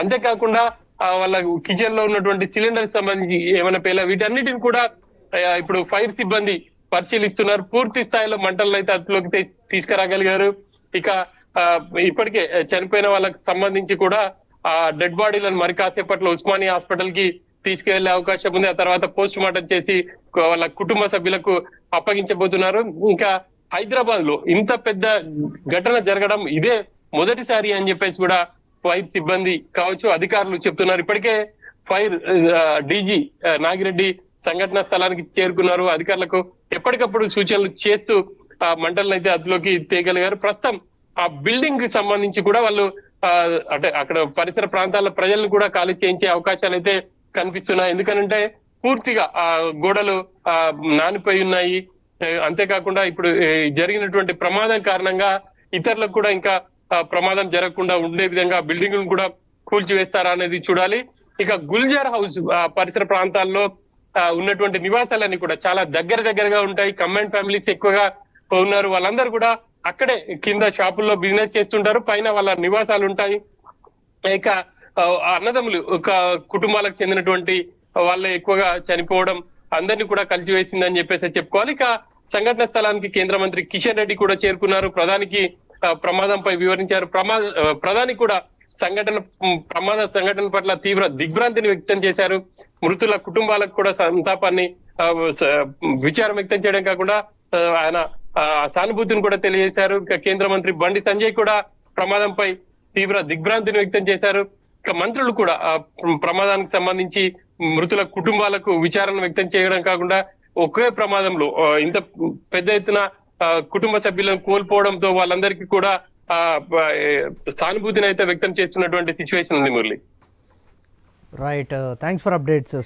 అంతేకాకుండా వాళ్ళ కిచెన్ లో ఉన్నటువంటి సిలిండర్ సంబంధించి ఏమైనా పేలా, వీటన్నిటిని కూడా ఇప్పుడు ఫైర్ సిబ్బంది పరిశీలిస్తున్నారు. పూర్తి స్థాయిలో మంటలను అయితే అదుపులోకి తీసుకురాగలిగారు. ఇక ఇప్పటికే చనిపోయిన వాళ్ళకి సంబంధించి కూడా ఆ డెడ్ బాడీలను మరి కాసేపట్లో ఉస్మానియా హాస్పిటల్ కి తీసుకెళ్లే అవకాశం ఉంది. ఆ తర్వాత పోస్ట్ మార్టం చేసి వాళ్ళ కుటుంబ సభ్యులకు అప్పగించబోతున్నారు. ఇంకా హైదరాబాద్ లో ఇంత పెద్ద ఘటన జరగడం ఇదే మొదటిసారి అని చెప్పేసి కూడా ఫైర్ సిబ్బంది కావచ్చు అధికారులు చెప్తున్నారు. ఇప్పటికే ఫైర్ డీజీ నాగిరెడ్డి సంఘటన స్థలానికి చేరుకున్నారు. అధికారులకు ఎప్పటికప్పుడు సూచనలు చేస్తూ ఆ మంటలను అయితే అదుపులోకి తేగలిగారు. ప్రస్తుతం ఆ బిల్డింగ్ కి సంబంధించి కూడా వాళ్ళు అంటే అక్కడ పరిసర ప్రాంతాల ప్రజలను కూడా ఖాళీ చేయించే అవకాశాలు అయితే కనిపిస్తున్నాయి. ఎందుకనంటే పూర్తిగా ఆ గోడలు నానిపోయి ఉన్నాయి. అంతేకాకుండా ఇప్పుడు జరిగినటువంటి ప్రమాదం కారణంగా ఇతరులకు కూడా ఇంకా ప్రమాదం జరగకుండా ఉండే విధంగా బిల్డింగ్ కూడా కూల్చివేస్తారా అనేది చూడాలి. ఇక గుల్జార్ హౌస్ పరిసర ప్రాంతాల్లో ఉన్నటువంటి నివాసాలన్నీ కూడా చాలా దగ్గరగా ఉంటాయి. కంబైన్ ఫ్యామిలీస్ ఎక్కువగా ఉన్నారు. వాళ్ళందరూ కూడా అక్కడే కింద షాపుల్లో బిజినెస్ చేస్తుంటారు, పైన వాళ్ళ నివాసాలు ఉంటాయి. ఇక అన్నదమ్ములు ఒక కుటుంబాలకు చెందినటువంటి వాళ్ళే ఎక్కువగా చనిపోవడం అందరినీ కూడా కలిసివేసిందని చెప్పేసి చెప్పుకోవాలి. ఇక సంఘటన స్థలానికి కేంద్ర మంత్రి కిషన్ రెడ్డి కూడా చేరుకున్నారు. ప్రధానికి ప్రమాదంపై వివరించారు. ప్రధాని కూడా ప్రమాద సంఘటన పట్ల తీవ్ర దిగ్భ్రాంతిని వ్యక్తం చేశారు. మృతుల కుటుంబాలకు కూడా సంతాపాన్ని విచారం వ్యక్తం చేయడం కాకుండా ఆయన సానుభూతిని కూడా తెలియజేశారు. కేంద్ర మంత్రి బండి సంజయ్ కూడా ప్రమాదంపై తీవ్ర దిగ్భ్రాంతిని వ్యక్తం చేశారు. ఇక మంత్రులు కూడా ప్రమాదానికి సంబంధించి మృతుల కుటుంబాలకు విచారణ వ్యక్తం చేయడం కాకుండా ఒకే ప్రమాదంలో ఇంత పెద్ద ఎత్తున కుటుంబ సభ్యులను కోల్పోవడంతో వాళ్ళందరికీ కూడా సానుభూతిని అయితే వ్యక్తం చేస్తున్నటువంటి సిచ్యువేషన్ ఉంది Murali. Right, thanks for updates.